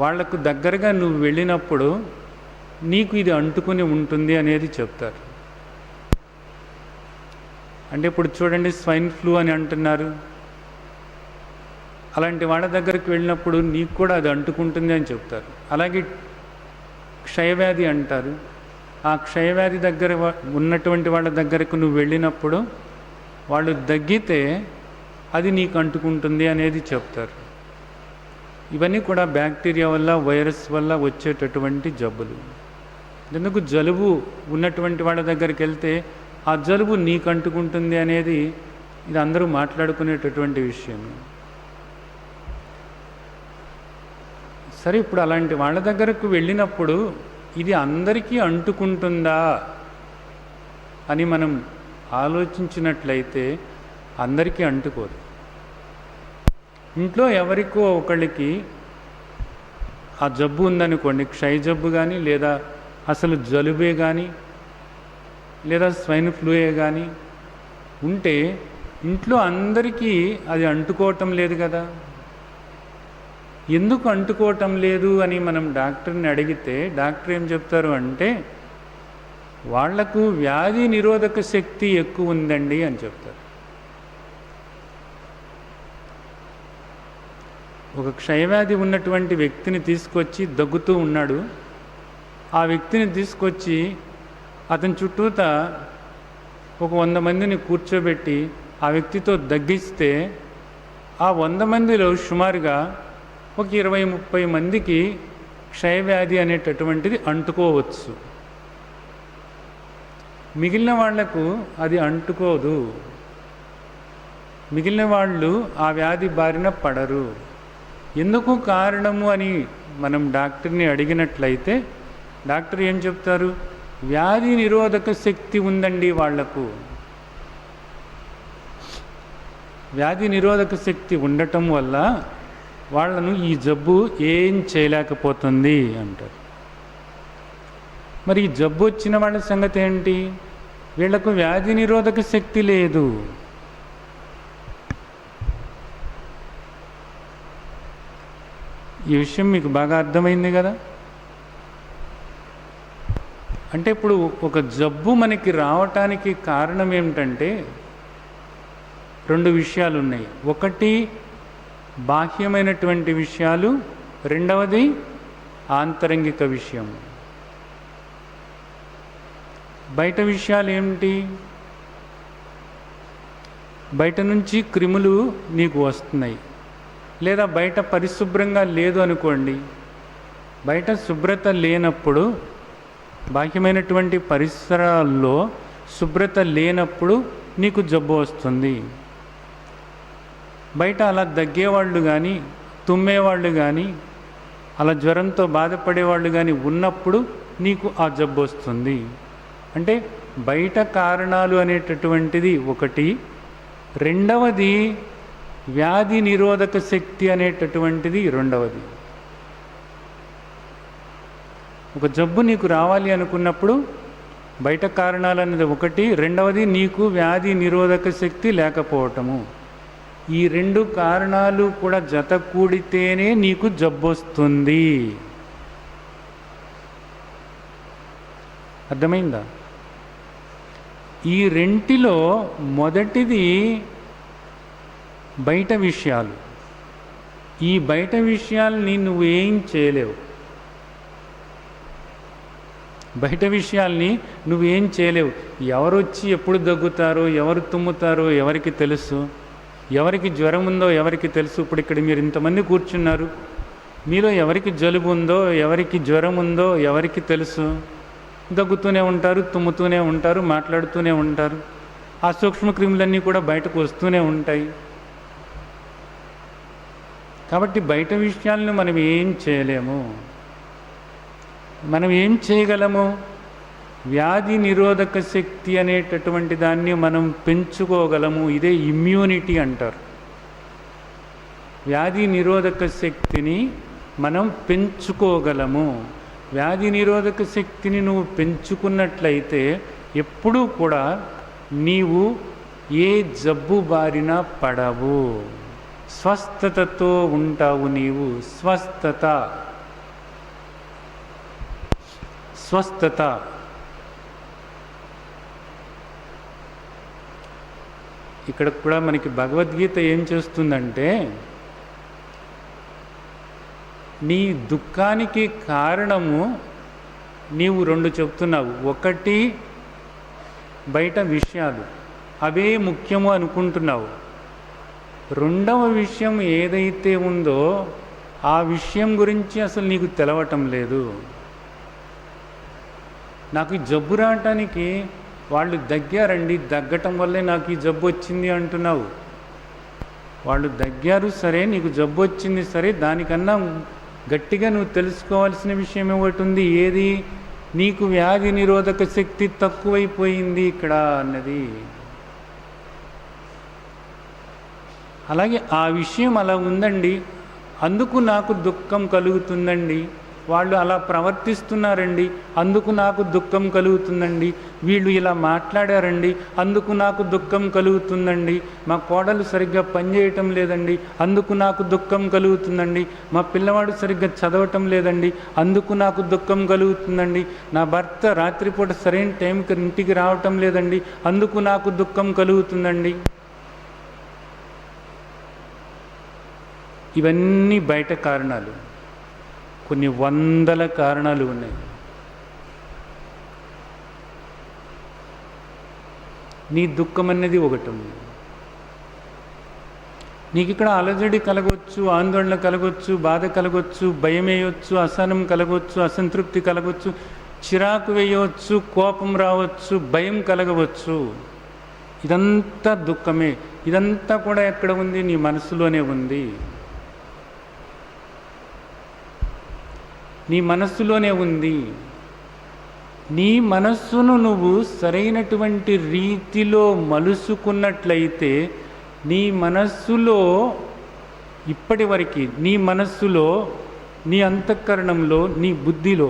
వాళ్లకు దగ్గరగా నువ్వు వెళ్ళినప్పుడు నీకు ఇది అంటుకుని ఉంటుంది అనేది చెప్తారు. అంటే ఇప్పుడు చూడండి, స్వైన్ ఫ్లూ అని అంటున్నారు. అలాంటి వాళ్ళ దగ్గరికి వెళ్ళినప్పుడు నీకు కూడా అది అంటుకుంటుంది అని చెప్తారు. అలాగే క్షయవ్యాధి అంటారు. ఆ క్షయవ్యాధి దగ్గర ఉన్నటువంటి వాళ్ళ దగ్గరకు నువ్వు వెళ్ళినప్పుడు వాళ్ళు దగ్గితే అది నీకు అంటుకుంటుంది అనేది చెప్తారు. ఇవన్నీ కూడా బ్యాక్టీరియా వల్ల, వైరస్ వల్ల వచ్చేటటువంటి జబ్బులు. ఎందుకు జలుబు ఉన్నటువంటి వాళ్ళ దగ్గరికి వెళ్తే ఆ జలుబు నీకు అంటుకుంటుంది అనేది ఇది అందరూ మాట్లాడుకునేటటువంటి విషయం. సరే, ఇప్పుడు అలాంటి వాళ్ళ దగ్గరకు వెళ్ళినప్పుడు ఇది అందరికీ అంటుకుంటుందా అని మనం ఆలోచించినట్లయితే అందరికీ అంటుకోదు. ఇంట్లో ఎవరికో ఒకళ్ళకి ఆ జబ్బు ఉందనుకోండి, క్షయ జబ్బు కానీ, లేదా అసలు జలుబే కానీ, లేదా స్వైన్ ఫ్లూయే కానీ ఉంటే ఇంట్లో అందరికీ అది అంటుకోవటం లేదు కదా. ఎందుకు అంటుకోవటం లేదు అని మనం డాక్టర్ని అడిగితే డాక్టర్ ఏం చెప్తారు అంటే, వాళ్లకు వ్యాధి నిరోధక శక్తి ఎక్కువ ఉందండి అని చెప్తారు. ఒక క్షయవ్యాధి ఉన్నటువంటి వ్యక్తిని తీసుకొచ్చి దగ్గుతూ ఉన్నాడు. ఆ వ్యక్తిని తీసుకొచ్చి అతని చుట్టూతా ఒక 100 మందిని కూర్చోబెట్టి ఆ వ్యక్తితో దగ్గిస్తే ఆ 100 మందిలో సుమారుగా ఒక 20-30 మందికి క్షయవ్యాధి అనేటటువంటిది అంటుకోవచ్చు. మిగిలిన వాళ్లకు అది అంటుకోదు. మిగిలిన వాళ్ళు ఆ వ్యాధి బారిన పడరు. ఎందుకు కారణము అని మనం డాక్టర్ని అడిగినట్లయితే డాక్టర్ ఏం చెప్తారు? వ్యాధి నిరోధక శక్తి ఉందండి వాళ్లకు. వ్యాధి నిరోధక శక్తి ఉండటం వల్ల వాళ్ళను ఈ జబ్బు ఏం చేయలేకపోతుంది అంటారు. మరి ఈ జబ్బు వచ్చిన వాళ్ళ సంగతి ఏంటి? వీళ్లకు వ్యాధి నిరోధక శక్తి లేదు. ఈ విషయం మీకు బాగా అర్థమైంది కదా. అంటే ఇప్పుడు ఒక జబ్బు మనకి రావటానికి కారణం ఏమిటంటే 2 విషయాలు ఉన్నాయి. ఒకటి బాహ్యమైనటువంటి విషయాలు, రెండవది ఆంతరంగిక విషయం. బయట విషయాలు ఏమిటి? బయట నుంచి క్రిములు నీకు వస్తున్నాయి, లేదా బయట పరిశుభ్రంగా లేదు అనుకోండి. బయట శుభ్రత లేనప్పుడు, బాహ్యమైనటువంటి పరిసరాల్లో శుభ్రత లేనప్పుడు నీకు జబ్బు వస్తుంది. బయట అలా దగ్గేవాళ్ళు కానీ, తుమ్మేవాళ్ళు కానీ, అలా జ్వరంతో బాధపడేవాళ్ళు కానీ ఉన్నప్పుడు నీకు ఆ జబ్బు వస్తుంది. అంటే బయట కారణాలు అనేటటువంటిది ఒకటి. రెండవది వ్యాధి నిరోధక శక్తి అనేటటువంటిది రెండవది. ఒక జబ్బు నీకు రావాలి అనుకున్నప్పుడు బయట కారణాలు అనేది ఒకటి, రెండవది నీకు వ్యాధి నిరోధక శక్తి లేకపోవటము. ఈ 2 కారణాలు కూడా జత కూడితేనే నీకు జబ్బు వస్తుంది. అర్థమైందా? ఈ రెంటిలో మొదటిది బయట విషయాలు. ఈ బయట విషయాల్ని నువ్వేం చేయలేవు. బయట విషయాల్ని నువ్వేం చేయలేవు. ఎవరు వచ్చి ఎప్పుడు దగ్గుతారో, ఎవరు తుమ్ముతారో ఎవరికి తెలుసు? ఎవరికి జ్వరం ఉందో ఎవరికి తెలుసు? ఇప్పుడు ఇక్కడ మీరు ఇంతమంది కూర్చున్నారు, మీలో ఎవరికి జలుబు ఉందో, ఎవరికి జ్వరం ఉందో ఎవరికి తెలుసు? దగ్గుతూనే ఉంటారు, తుమ్ముతూనే ఉంటారు, మాట్లాడుతూనే ఉంటారు. ఆ సూక్ష్మక్రిములన్నీ కూడా బయటకు వస్తూనే ఉంటాయి. కాబట్టి బయట విషయాలను మనం ఏం చేయలేము. మనం ఏం చేయగలము? వ్యాధి నిరోధక శక్తి అనేటటువంటి దాన్ని మనం పెంచుకోగలము. ఇదే ఇమ్యూనిటీ అంటారు. వ్యాధి నిరోధక శక్తిని మనం పెంచుకోగలము. వ్యాధి నిరోధక శక్తిని నువ్వు పెంచుకున్నట్లయితే ఎప్పుడూ కూడా నీవు ఏ జబ్బు బారిన పడవు, స్వస్థతతో ఉంటావు. నీవు స్వస్థత ఇక్కడ కూడా మనకి భగవద్గీత ఏం చేస్తుందంటే, నీ దుఃఖానికి కారణము నీవు రెండు చెప్తున్నావు. ఒకటి బయట విషయాలు, అవే ముఖ్యము అనుకుంటున్నావు. రెండవ విషయం ఏదైతే ఉందో ఆ విషయం గురించి అసలు నీకు తెలవటం లేదు. నాకు ఈ జబ్బు రావటానికి వాళ్ళు దగ్గారండి, దగ్గటం వల్లే నాకు ఈ జబ్బు వచ్చింది అంటున్నావు. వాళ్ళు దగ్గారు సరే, నీకు జబ్బు వచ్చింది సరే, దానికన్నా గట్టిగా నువ్వు తెలుసుకోవాల్సిన విషయం ఏమిటి ఉంది? ఏది? నీకు వ్యాధి నిరోధక శక్తి తక్కువైపోయింది ఇక్కడ అన్నది. అలాగే ఆ విషయం అలా ఉందండి, అందుకు నాకు దుఃఖం కలుగుతుందండి. వాళ్ళు అలా ప్రవర్తిస్తున్నారండి, అందుకు నాకు దుఃఖం కలుగుతుందండి. వీళ్ళు ఇలా మాట్లాడారండి, అందుకు నాకు దుఃఖం కలుగుతుందండి. మా కోడలు సరిగ్గా పనిచేయటం లేదండి, అందుకు నాకు దుఃఖం కలుగుతుందండి. మా పిల్లవాడు సరిగ్గా చదవటం లేదండి, అందుకు నాకు దుఃఖం కలుగుతుందండి. నా భర్త రాత్రిపూట సరైన టైంకి ఇంటికి రావటం లేదండి, అందుకు నాకు దుఃఖం కలుగుతుందండి. ఇవన్నీ బయట కారణాలు. కొన్ని వందల కారణాలు ఉన్నాయి. నీ దుఃఖం అనేది ఒకటి ఉంది. నీకు ఇక్కడ అలజడి కలగవచ్చు, ఆందోళన కలగవచ్చు, బాధ కలగవచ్చు, భయం వేయవచ్చు, అసహనం కలగవచ్చు, అసంతృప్తి కలగవచ్చు, చిరాకు వేయవచ్చు, కోపం రావచ్చు, భయం కలగవచ్చు. ఇదంతా దుఃఖమే. ఇదంతా కూడా ఎక్కడ ఉంది? నీ మనసులోనే ఉంది. నీ మనస్సులోనే ఉంది. నీ మనస్సును నువ్వు సరైనటువంటి రీతిలో మలుసుకున్నట్లయితే నీ మనస్సులో ఇప్పటి వరకు నీ మనస్సులో, నీ అంతఃకరణంలో, నీ బుద్ధిలో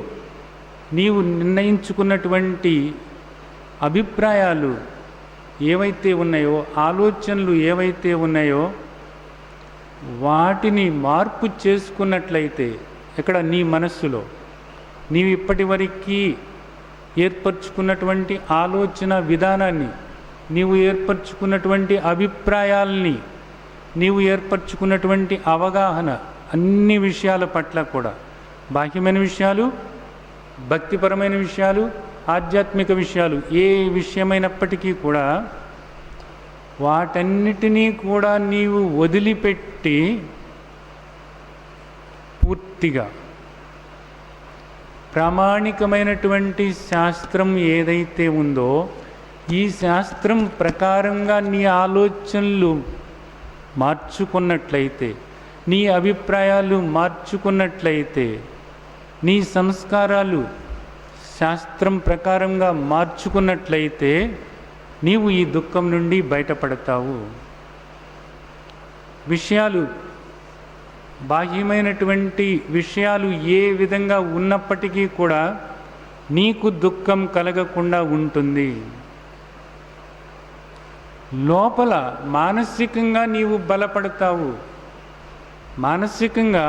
నీవు నిర్ణయించుకున్నటువంటి అభిప్రాయాలు ఏవైతే ఉన్నాయో, ఆలోచనలు ఏవైతే ఉన్నాయో వాటిని మార్పు చేసుకున్నట్లయితే, ఇక్కడ నీ మనస్సులో నీవు ఇప్పటి వరకు ఏర్పరచుకున్నటువంటి ఆలోచన విధానాన్ని, నీవు ఏర్పరచుకున్నటువంటి అభిప్రాయాల్ని, నీవు ఏర్పరచుకున్నటువంటి అవగాహన, అన్ని విషయాల పట్ల కూడా, బాహ్యమైన విషయాలు, భక్తిపరమైన విషయాలు, ఆధ్యాత్మిక విషయాలు, ఏ విషయమైనప్పటికీ కూడా వాటన్నిటినీ కూడా నీవు వదిలిపెట్టి పూర్తిగా ప్రామాణికమైనటువంటి శాస్త్రం ఏదైతే ఉందో ఈ శాస్త్రం ప్రకారంగా నీ ఆలోచనలు మార్చుకున్నట్లయితే, నీ అభిప్రాయాలు మార్చుకున్నట్లయితే, నీ సంస్కారాలు శాస్త్రం ప్రకారంగా మార్చుకున్నట్లయితే నీవు ఈ దుఃఖం నుండి బయటపడతావు. విషయాలు, బాహ్యమైనటువంటి విషయాలు ఏ విధంగా ఉన్నప్పటికీ కూడా నీకు దుఃఖం కలగకుండా ఉంటుంది. లోపల మానసికంగా నీవు బలపడతావు. మానసికంగా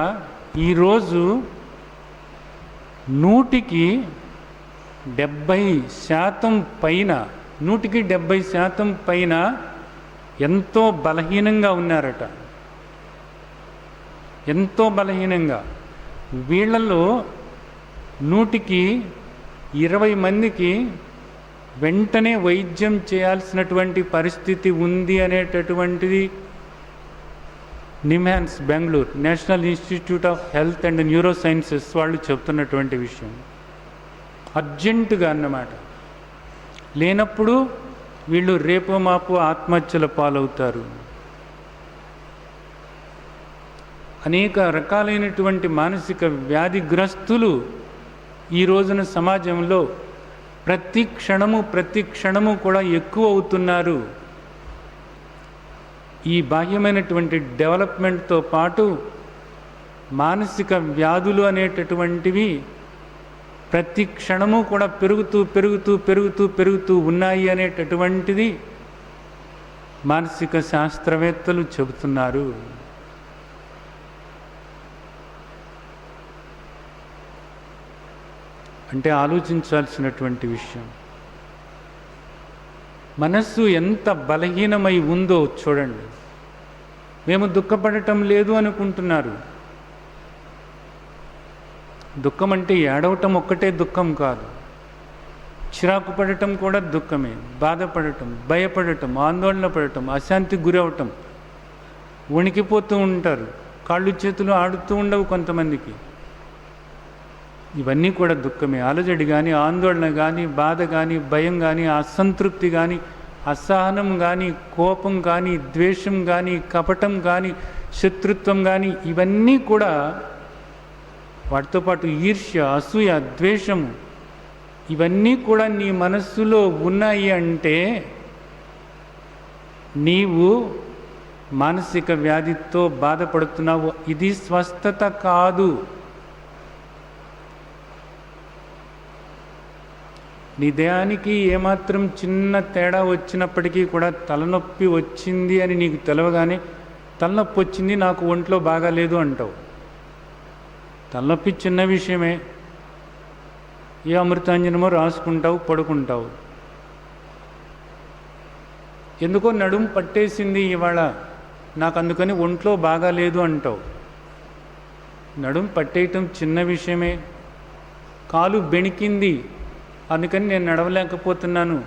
ఈరోజు 170% పైన, 170% పైన ఎంతో బలహీనంగా ఉన్నారట. ఎంతో బలహీనంగా. వీళ్ళలో 120 మందికి వెంటనే వైద్యం చేయాల్సినటువంటి పరిస్థితి ఉంది అనేటటువంటిది NIMHANS, Bengaluru national institute of health and neuro sciences వాళ్ళు చెప్తున్నటువంటి విషయం. అర్జెంటుగా అన్నమాట. లేనప్పుడు వీళ్ళు రేపో మాపో ఆత్మహత్యల పాలవుతారు. అనేక రకాలైనటువంటి మానసిక వ్యాధిగ్రస్తులు ఈ రోజున సమాజంలో ప్రతి క్షణము కూడా ఎక్కువ అవుతున్నారు. ఈ బాహ్యమైనటువంటి డెవలప్మెంట్తో పాటు మానసిక వ్యాధులు అనేటటువంటివి ప్రతి క్షణము కూడా పెరుగుతూ పెరుగుతూ పెరుగుతూ పెరుగుతూ ఉన్నాయి అనేటటువంటిది మానసిక శాస్త్రవేత్తలు చెబుతున్నారు. అంటే ఆలోచించాల్సినటువంటి విషయం. మనస్సు ఎంత బలహీనమై ఉందో చూడండి. మేము దుఃఖపడటం లేదు అనుకుంటున్నారు. దుఃఖం అంటే ఏడవటం ఒక్కటే దుఃఖం కాదు, చిరాకు పడటం కూడా దుఃఖమే. బాధపడటం, భయపడటం, ఆందోళన పడటం, అశాంతికి గురవటం, వణికిపోతూ ఉంటారు, కాళ్ళు చేతులు ఆడుతూ ఉండవు కొంతమందికి. ఇవన్నీ కూడా దుఃఖమే. అలజడి కానీ, ఆందోళన కానీ, బాధ కానీ, భయం కానీ, అసంతృప్తి కానీ, అసహనం కానీ, కోపం కానీ, ద్వేషం కానీ, కపటం కానీ, శత్రుత్వం కానీ, ఇవన్నీ కూడా వాటితో పాటు ఈర్ష్య, అసూయ, ద్వేషము, ఇవన్నీ కూడా నీ మనస్సులో ఉన్నాయి అంటే నీవు మానసిక వ్యాధితో బాధపడుతున్నావు. ఇది స్వస్థత కాదు. నీ దేహానికి ఏమాత్రం చిన్న తేడా వచ్చినప్పటికీ కూడా తలనొప్పి వచ్చింది అని నీకు తెలవగానే తలనొప్పి వచ్చింది, నాకు ఒంట్లో బాగాలేదు అంటావు. తలనొప్పి చిన్న విషయమే, ఏ అమృతాంజనమో రాసుకుంటావు, పడుకుంటావు. ఎందుకో నడుము పట్టేసింది ఇవాళ నాకు, అందుకని ఒంట్లో బాగాలేదు అంటావు. నడుము పట్టేయటం చిన్న విషయమే. కాలు బెణికింది అందుకని నేను నడవలేకపోతున్నాను,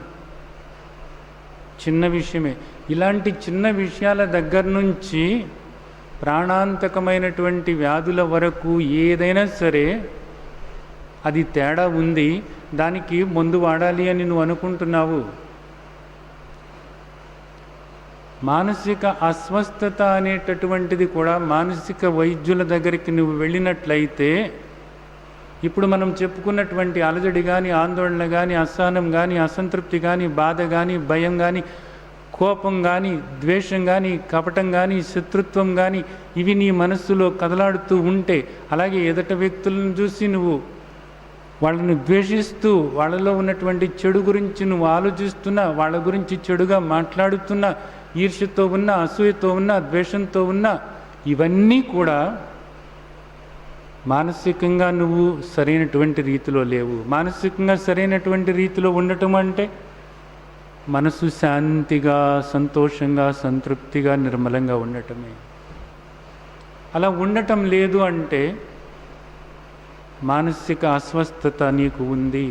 చిన్న విషయమే. ఇలాంటి చిన్న విషయాల దగ్గర నుంచి ప్రాణాంతకమైనటువంటి వ్యాధుల వరకు ఏదైనా సరే అది తేడా ఉంది, దానికి మందు వాడాలి అని నువ్వు అనుకుంటున్నావు. మానసిక అస్వస్థత అనేటటువంటిది కూడా మానసిక వైద్యుల దగ్గరికి నువ్వు వెళ్ళినట్లయితే ఇప్పుడు మనం చెప్పుకున్నటువంటి అలజడి కానీ, ఆందోళన కానీ, అసహనం కానీ, అసంతృప్తి కానీ, బాధ కానీ, భయం కానీ, కోపం కానీ, ద్వేషం కానీ, కపటం కానీ, శత్రుత్వం కానీ, ఇవి నీ మనస్సులో కదలాడుతూ ఉంటే, అలాగే ఎదుట వ్యక్తులను చూసి నువ్వు వాళ్ళని ద్వేషిస్తూ వాళ్ళలో ఉన్నటువంటి చెడు గురించి నువ్వు ఆలోచిస్తున్నా, వాళ్ళ గురించి చెడుగా మాట్లాడుతున్నా, ఈర్ష్యతో ఉన్న, అసూయతో ఉన్న, ద్వేషంతో ఉన్న, ఇవన్నీ కూడా మానసికంగా నువ్వు సరైనటువంటి రీతిలో లేవు. మానసికంగా సరైనటువంటి రీతిలో ఉండటం అంటే మనసు శాంతిగా, సంతోషంగా, సంతృప్తిగా, నిర్మలంగా ఉండటమే. అలా ఉండటం లేదు అంటే మానసిక అస్వస్థత నీకు ఉంది.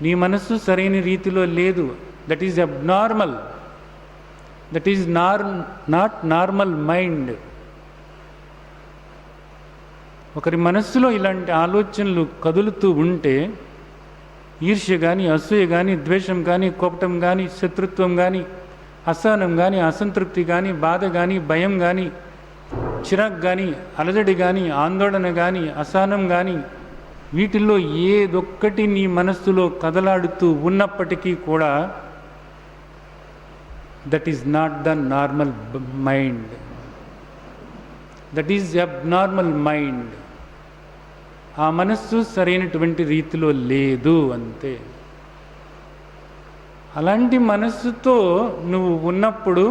నీ మనస్సు సరైన రీతిలో లేదు. That is abnormal. That is not normal mind. ఒకరి మనస్సులో ఇలాంటి ఆలోచనలు కదులుతూ ఉంటే, ఈర్ష్య కానీ, అసూయ కానీ, ద్వేషం కానీ, కోపటం కానీ, శత్రుత్వం కానీ, అసహనం కానీ, అసంతృప్తి కానీ, బాధ కానీ, భయం కానీ, చిరాకు కానీ, అలజడి కానీ, ఆందోళన కానీ, అసహనం కానీ, వీటిల్లో ఏదొక్కటి నీ మనస్సులో కదలాడుతూ ఉన్నప్పటికీ కూడా that is not the normal mind. That is abnormal mind. ఆ మనస్సు సరైనటువంటి రీతిలో లేదు అంతే. అలాంటి మనస్సుతో నువ్వు ఉన్నప్పుడు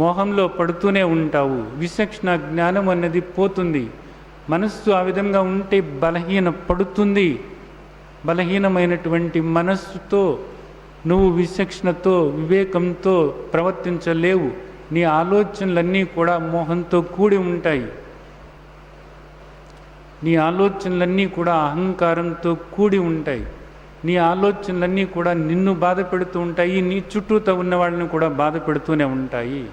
మోహంలో పడుతూనే ఉంటావు. విచక్షణ జ్ఞానం అన్నది పోతుంది. మనస్సు ఆ విధంగా ఉంటే బలహీన పడుతుంది. బలహీనమైనటువంటి మనస్సుతో నువ్వు విచక్షణతో, వివేకంతో ప్రవర్తించలేవు. నీ ఆలోచనలన్నీ కూడా మోహంతో కూడి ఉంటాయి. నీ ఆలోచనలన్నీ కూడా అహంకారంతో కూడి ఉంటాయి. నీ ఆలోచనలన్నీ కూడా నిన్ను బాధ పెడుతూ ఉంటాయి, నీ చుట్టూతో ఉన్న వాళ్ళని కూడా బాధ పెడుతూనే ఉంటాయి.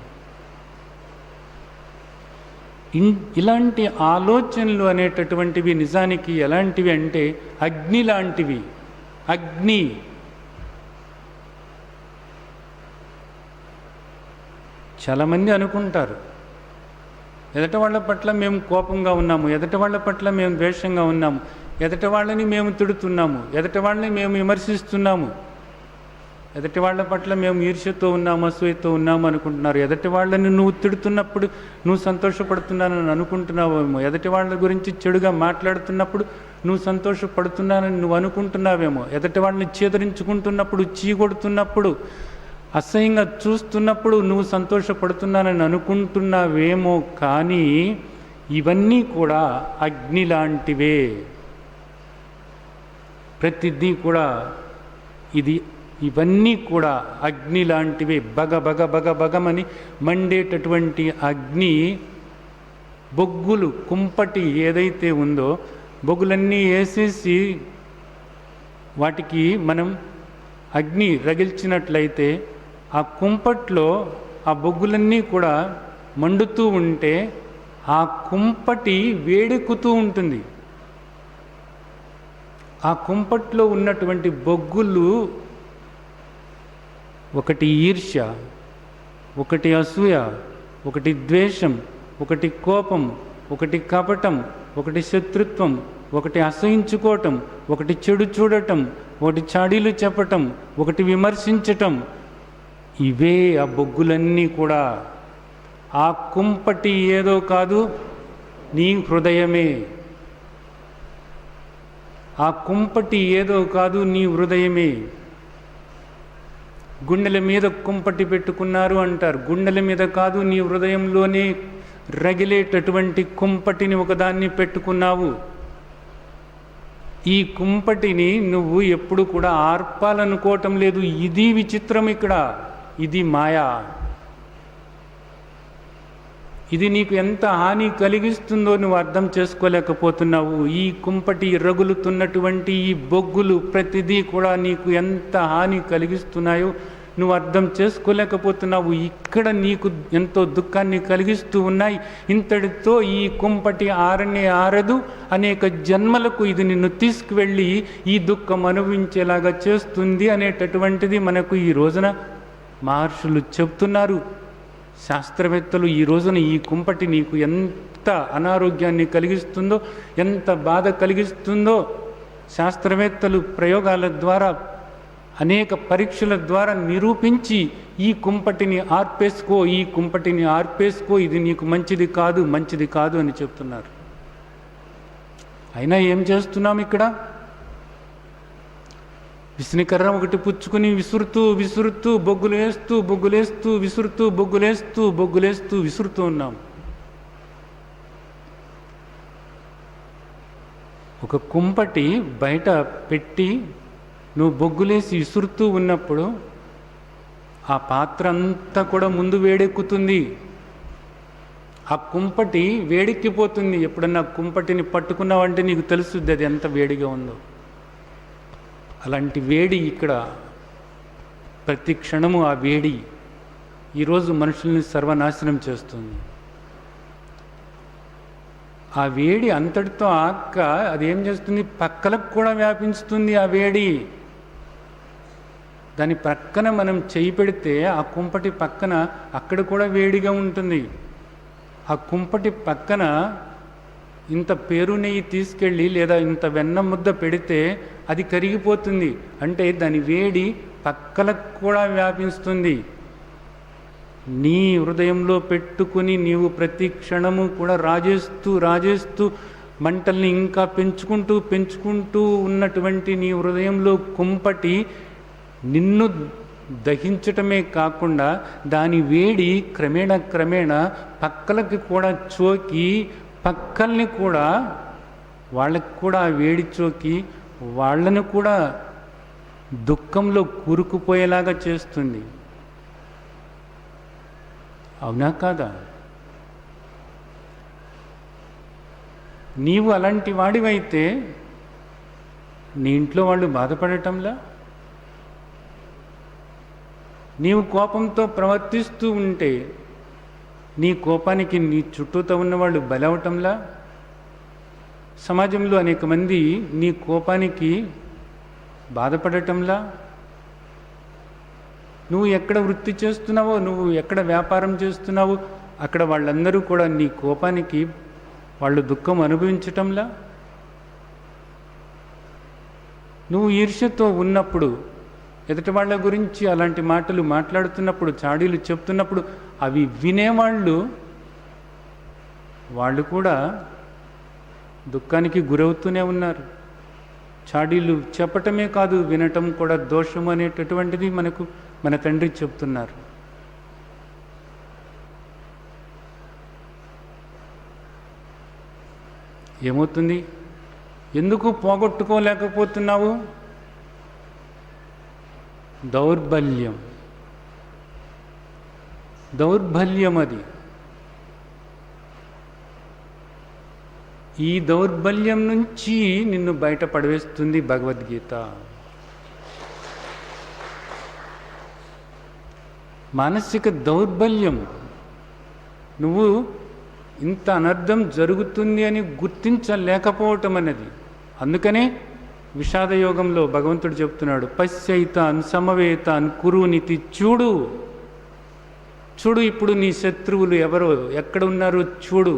ఇలాంటి ఆలోచనలు అనేటటువంటివి నిజానికి ఎలాంటివి అంటే అగ్ని లాంటివి. అగ్ని. చాలామంది అనుకుంటారు ఎదట వాళ్ళ పట్ల మేము కోపంగా ఉన్నాము, ఎదట వాళ్ళ పట్ల మేము ద్వేషంగా ఉన్నాము, ఎదట వాళ్ళని మేము తిడుతున్నాము, ఎదట వాళ్ళని మేము విమర్శిస్తున్నాము. ఎదుటి వాళ్ళ పట్ల మేము ఈర్ష్యతో ఉన్నాము, అసూయతో ఉన్నాము అనుకుంటున్నారు. ఎదుటి వాళ్ళని నువ్వు తిడుతున్నప్పుడు నువ్వు సంతోషపడుతున్నానని అనుకుంటున్నావేమో. ఎదుటి వాళ్ళ గురించి చెడుగా మాట్లాడుతున్నప్పుడు నువ్వు సంతోషపడుతున్నానని నువ్వు అనుకుంటున్నావేమో. ఎదుటి వాళ్ళని చేదరించుకుంటున్నప్పుడు, చీకొడుతున్నప్పుడు, అసహ్యంగా చూస్తున్నప్పుడు నువ్వు సంతోషపడుతున్నానని అనుకుంటున్నావేమో. కానీ ఇవన్నీ కూడా అగ్ని లాంటివే. ప్రతిదీ కూడా ఇవన్నీ కూడా అగ్ని లాంటివే. బగ బగ బగ బగమని మండేటటువంటి అగ్ని, బొగ్గులు, కుంపటి ఏదైతే ఉందో బొగ్గులన్నీ వేసేసి వాటికి మనం అగ్ని రగిల్చినట్లయితే ఆ కుంపట్లో ఆ బొగ్గులన్నీ కూడా మండుతూ ఉంటే ఆ కుంపటి వేడెక్కుతూ ఉంటుంది. ఆ కుంపట్లో ఉన్నటువంటి బొగ్గులు ఒకటి ఈర్ష్య, ఒకటి అసూయ, ఒకటి ద్వేషం, ఒకటి కోపం, ఒకటి కపటం, ఒకటి శత్రుత్వం, ఒకటి అసహించుకోవటం, ఒకటి చెడు చూడటం, ఒకటి చాడీలు చెప్పటం, ఒకటి విమర్శించటం. ఇవే ఆ బొగ్గులన్నీ కూడా. ఆ కుంపటి ఏదో కాదు, నీ హృదయమే. ఆ కుంపటి ఏదో కాదు, నీ హృదయమే. గుండెల మీద కుంపటి పెట్టుకున్నారు అంటారు. గుండెల మీద కాదు, నీ హృదయంలోనే రగిలేటటువంటి కుంపటిని ఒకదాన్ని పెట్టుకున్నావు. ఈ కుంపటిని నువ్వు ఎప్పుడు కూడా ఆర్పాలనుకోవటం లేదు. ఇది విచిత్రం ఇక్కడ. ఇది మాయా. ఇది నీకు ఎంత హాని కలిగిస్తుందో నువ్వు అర్థం చేసుకోలేకపోతున్నావు. ఈ కుంపటి రగులుతున్నటువంటి ఈ బొగ్గులు ప్రతిదీ కూడా నీకు ఎంత హాని కలిగిస్తున్నాయో నువ్వు అర్థం చేసుకోలేకపోతున్నావు. ఇక్కడ నీకు ఎంతో దుఃఖాన్ని కలిగిస్తూ ఉన్నాయి. ఇంతటితో ఈ కుంపటి ఆరనే ఆరదు. అనేక జన్మలకు ఇది నిన్ను తీసుకువెళ్ళి ఈ దుఃఖం అనుభవించేలాగా చేస్తుంది అనేటటువంటిది మనకు ఈ రోజున మహర్షులు చెప్తున్నారు. శాస్త్రవేత్తలు ఈ రోజున ఈ కుంపటి నీకు ఎంత అనారోగ్యాన్ని కలిగిస్తుందో, ఎంత బాధ కలిగిస్తుందో శాస్త్రవేత్తలు ప్రయోగాల ద్వారా, అనేక పరీక్షల ద్వారా నిరూపించి ఈ కుంపటిని ఆర్పేసుకో, ఈ కుంపటిని ఆర్పేసుకో, ఇది నీకు మంచిది కాదు, మంచిది కాదు అని చెప్తున్నారు. అయినా ఏం చేస్తున్నాం ఇక్కడ? విష్ణుకర్ర ఒకటి పుచ్చుకుని విసురుతూ విసురుతూ బొగ్గులేస్తూ బొగ్గులేస్తూ విసురుతూ బొగ్గులేస్తూ బొగ్గులేస్తూ విసురుతూ ఉన్నాం. ఒక కుంపటి బయట పెట్టి నువ్వు బొగ్గులేసి విసురుతూ ఉన్నప్పుడు ఆ పాత్ర అంతా కూడా ముందు వేడెక్కుతుంది. ఆ కుంపటి వేడెక్కిపోతుంది. ఎప్పుడన్నా కుంపటిని పట్టుకున్నావంటే నీకు తెలుస్తుంది అది ఎంత వేడిగా ఉందో. అలాంటి వేడి ఇక్కడ ప్రతి క్షణము ఆ వేడి ఈరోజు మనుషుల్ని సర్వనాశనం చేస్తుంది. ఆ వేడి అంతటితో ఆక్క అదేం చేస్తుంది? పక్కలకు కూడా వ్యాపించుతుంది ఆ వేడి. దాని పక్కన మనం చేయి పెడితే ఆ కుంపటి పక్కన అక్కడ కూడా వేడిగా ఉంటుంది. ఆ కుంపటి పక్కన ఇంత పేరు నెయ్యి తీసుకెళ్ళి లేదా ఇంత వెన్న ముద్ద పెడితే అది కరిగిపోతుంది. అంటే దాని వేడి పక్కలకు కూడా వ్యాపిస్తుంది. నీ హృదయంలో పెట్టుకుని నీవు ప్రతి క్షణము కూడా రాజేస్తూ రాజేస్తూ మంటల్ని ఇంకా పెంచుకుంటూ పెంచుకుంటూ ఉన్నటువంటి నీ హృదయంలో కుంపటి నిన్ను దహించటమే కాకుండా దాని వేడి క్రమేణా క్రమేణా పక్కలకి కూడా చోకి, పక్కల్ని కూడా వాళ్ళకి కూడా ఆ వేడి చోకి వాళ్ళను కూడా దుఃఖంలో కూరుకుపోయేలాగా చేస్తుంది. అవునా కాదా? నీవు అలాంటి వాడివైతే నీ ఇంట్లో వాళ్ళు బాధపడటంలా? నీవు కోపంతో ప్రవర్తిస్తూ ఉంటే నీ కోపానికి నీ చుట్టూతో ఉన్నవాళ్ళు బలవటంలా? సమాజంలో అనేక మంది నీ కోపానికి బాధపడటంలా? నువ్వు ఎక్కడ వృత్తి చేస్తున్నావో, నువ్వు ఎక్కడ వ్యాపారం చేస్తున్నావో అక్కడ వాళ్ళందరూ కూడా నీ కోపానికి వాళ్ళు దుఃఖం అనుభవించటంలా? నువ్వు ఈర్ష్యతో ఉన్నప్పుడు ఎదుటి వాళ్ళ గురించి అలాంటి మాటలు మాట్లాడుతున్నప్పుడు, చాడీలు చెప్తున్నప్పుడు అవి వినేవాళ్ళు వాళ్ళు కూడా దుఃఖానికి గురవుతూనే ఉన్నారు. చాడీలు చెప్పటమే కాదు, వినటం కూడా దోషం అనేటటువంటిది మనకు మన తండ్రి చెప్తున్నారు. ఏమవుతుంది? ఎందుకు పోగొట్టుకోలేకపోతున్నావు? దౌర్బల్యం. దౌర్బల్యం అది. ఈ దౌర్బల్యం నుంచి నిన్ను బయట పడవేస్తుంది భగవద్గీత. మానసిక దౌర్బల్యం. నువ్వు ఇంత అనర్థం జరుగుతుంది అని గుర్తించలేకపోవటం అనేది. అందుకనే విషాదయోగంలో భగవంతుడు చెప్తున్నాడు, పశ్యైతాన్ సమవేతాన్ కురునితి. చూడు చూడు, ఇప్పుడు నీ శత్రువులు ఎవరో ఎక్కడ ఉన్నారో చూడు.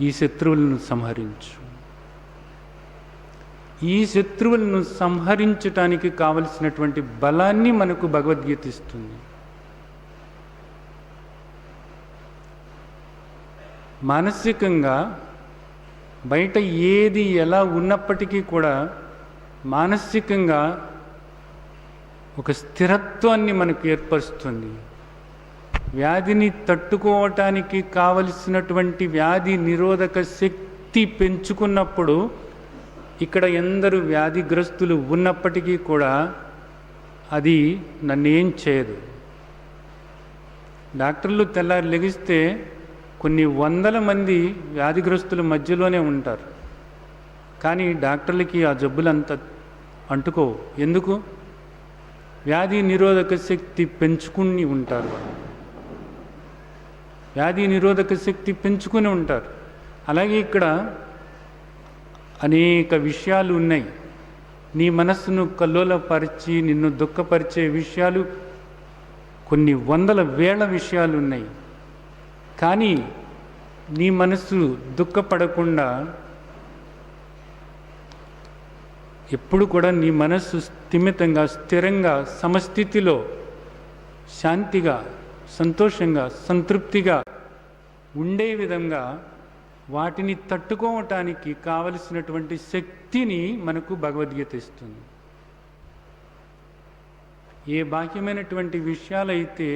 ఈ శత్రువులను సంహరించు. ఈ శత్రువులను సంహరించటానికి కావలసినటువంటి బలాన్ని మనకు భగవద్గీత ఇస్తుంది. మానసికంగా బయట ఏది ఎలా ఉన్నప్పటికీ కూడా మానసికంగా ఒక స్థిరత్వాన్ని మనకు ఏర్పరుస్తుంది. వ్యాధిని తట్టుకోవటానికి కావలసినటువంటి వ్యాధి నిరోధక శక్తి పెంచుకున్నప్పుడు ఇక్కడ ఎందరు వ్యాధిగ్రస్తులు ఉన్నప్పటికీ కూడా అది నన్నేం చేయదు. డాక్టర్లు తెల్లారి లెగిస్తే కొన్ని వందల మంది వ్యాధిగ్రస్తుల మధ్యలోనే ఉంటారు. కానీ డాక్టర్లకి ఆ జబ్బులంతా అంటుకోవు. ఎందుకు? వ్యాధి నిరోధక శక్తి పెంచుకుని ఉంటారు. వ్యాధి నిరోధక శక్తి పెంచుకుని ఉంటారు. అలాగే ఇక్కడ అనేక విషయాలు ఉన్నాయి. నీ మనస్సును కల్లోలపరిచి నిన్ను దుఃఖపరిచే విషయాలు కొన్ని వందల వేల విషయాలు ఉన్నాయి. కానీ నీ మనస్సు దుఃఖపడకుండా ఎప్పుడు కూడా నీ మనస్సు స్థిమితంగా, స్థిరంగా, సమస్థితిలో శాంతిగా, సంతోషంగా, సంతృప్తిగా ఉండే విధంగా వాటిని తట్టుకోవటానికి కావలసినటువంటి శక్తిని మనకు భగవద్గీత ఇస్తుంది. ఏ బాహ్యమైనటువంటి విషయాలైతే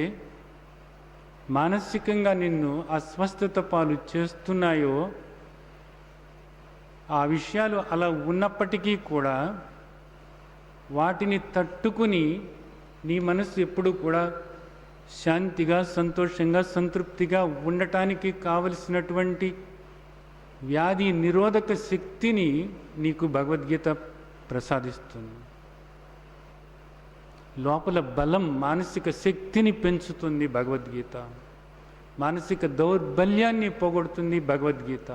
మానసికంగా నిన్ను అస్వస్థత పాలు చేస్తున్నాయో ఆ విషయాలు అలా ఉన్నప్పటికీ కూడా వాటిని తట్టుకుని నీ మనసు ఎప్పుడు కూడా శాంతిగా, సంతోషంగా, సంతృప్తిగా ఉండటానికి కావలసినటువంటి వ్యాధి నిరోధక శక్తిని నీకు భగవద్గీత ప్రసాదిస్తుంది. లోపల బలం, మానసిక శక్తిని పెంచుతుంది భగవద్గీత. మానసిక దౌర్బల్యాన్ని పోగొడుతుంది భగవద్గీత.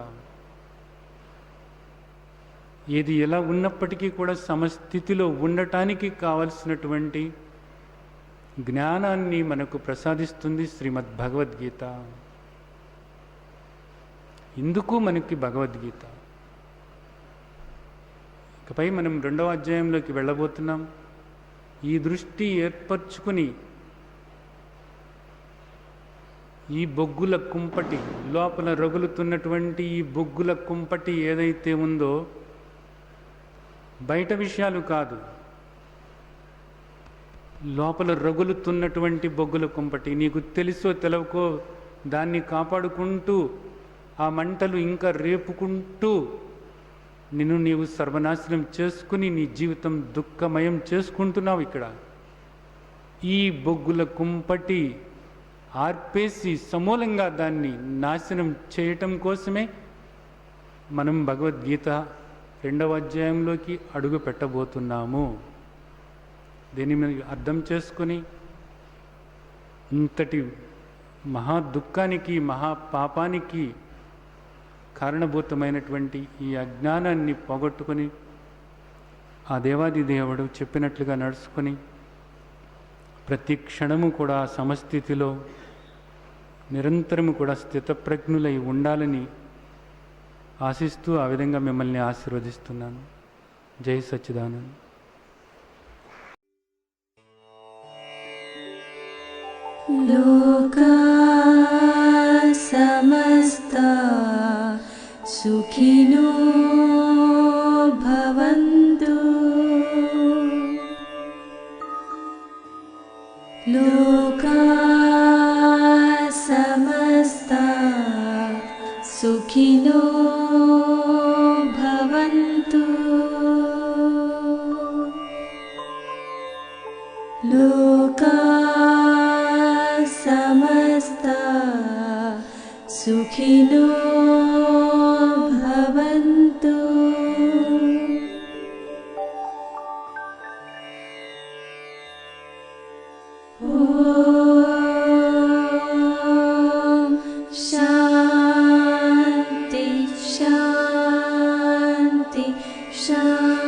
ఏది ఎలా ఉన్నప్పటికీ కూడా సమస్థితిలో ఉండటానికి కావలసినటువంటి జ్ఞానాన్ని మనకు ప్రసాదిస్తుంది శ్రీమద్ భగవద్గీత. ఇందుకు మనకి భగవద్గీత. ఇకపై మనం 2వ అధ్యాయంలోకి వెళ్ళబోతున్నాం. ఈ దృష్టి ఏర్పరచుకుని ఈ బొగ్గుల కుంపటి, లోపల రగులుతున్నటువంటి ఈ బొగ్గుల కుంపటి ఏదైతే ఉందో బయట విషయాలు కాదు, లోపల రగులుతున్నటువంటి బొగ్గుల కుంపటి. నీకు తెలుసో తెలవకో దాన్ని కాపాడుకుంటూ ఆ మంటలు ఇంకా రేపుకుంటూ నిన్ను నీవు సర్వనాశనం చేసుకుని నీ జీవితం దుఃఖమయం చేసుకుంటున్నావు. ఇక్కడ ఈ బొగ్గుల కుంపటి ఆర్పేసి సమూలంగా దాన్ని నాశనం చేయటం కోసమే మనం భగవద్గీత 2వ అధ్యాయంలోకి అడుగు పెట్టబోతున్నాము. దీన్ని మనం అర్థం చేసుకొని ఇంతటి మహా దుఃఖానికి, మహాపాపానికి కారణభూతమైనటువంటి ఈ అజ్ఞానాన్ని పోగొట్టుకొని ఆ దేవాది దేవుడు చెప్పినట్లుగా నడుచుకొని ప్రతి క్షణము కూడా సమస్థితిలో నిరంతరము కూడా స్థితప్రజ్ఞులై ఉండాలని ఆశిస్తూ ఆ విధంగా మిమ్మల్ని ఆశీర్వదిస్తున్నాను. జై సచ్చిదానంద్. లోకా సమస్తా సుఖినో భవంతు. లోకా సమస్తా సుఖినో భవంతు. లోకా సమస్తా సుఖినో భవంతు. ఓం శాంతి శాంతి శాంతి.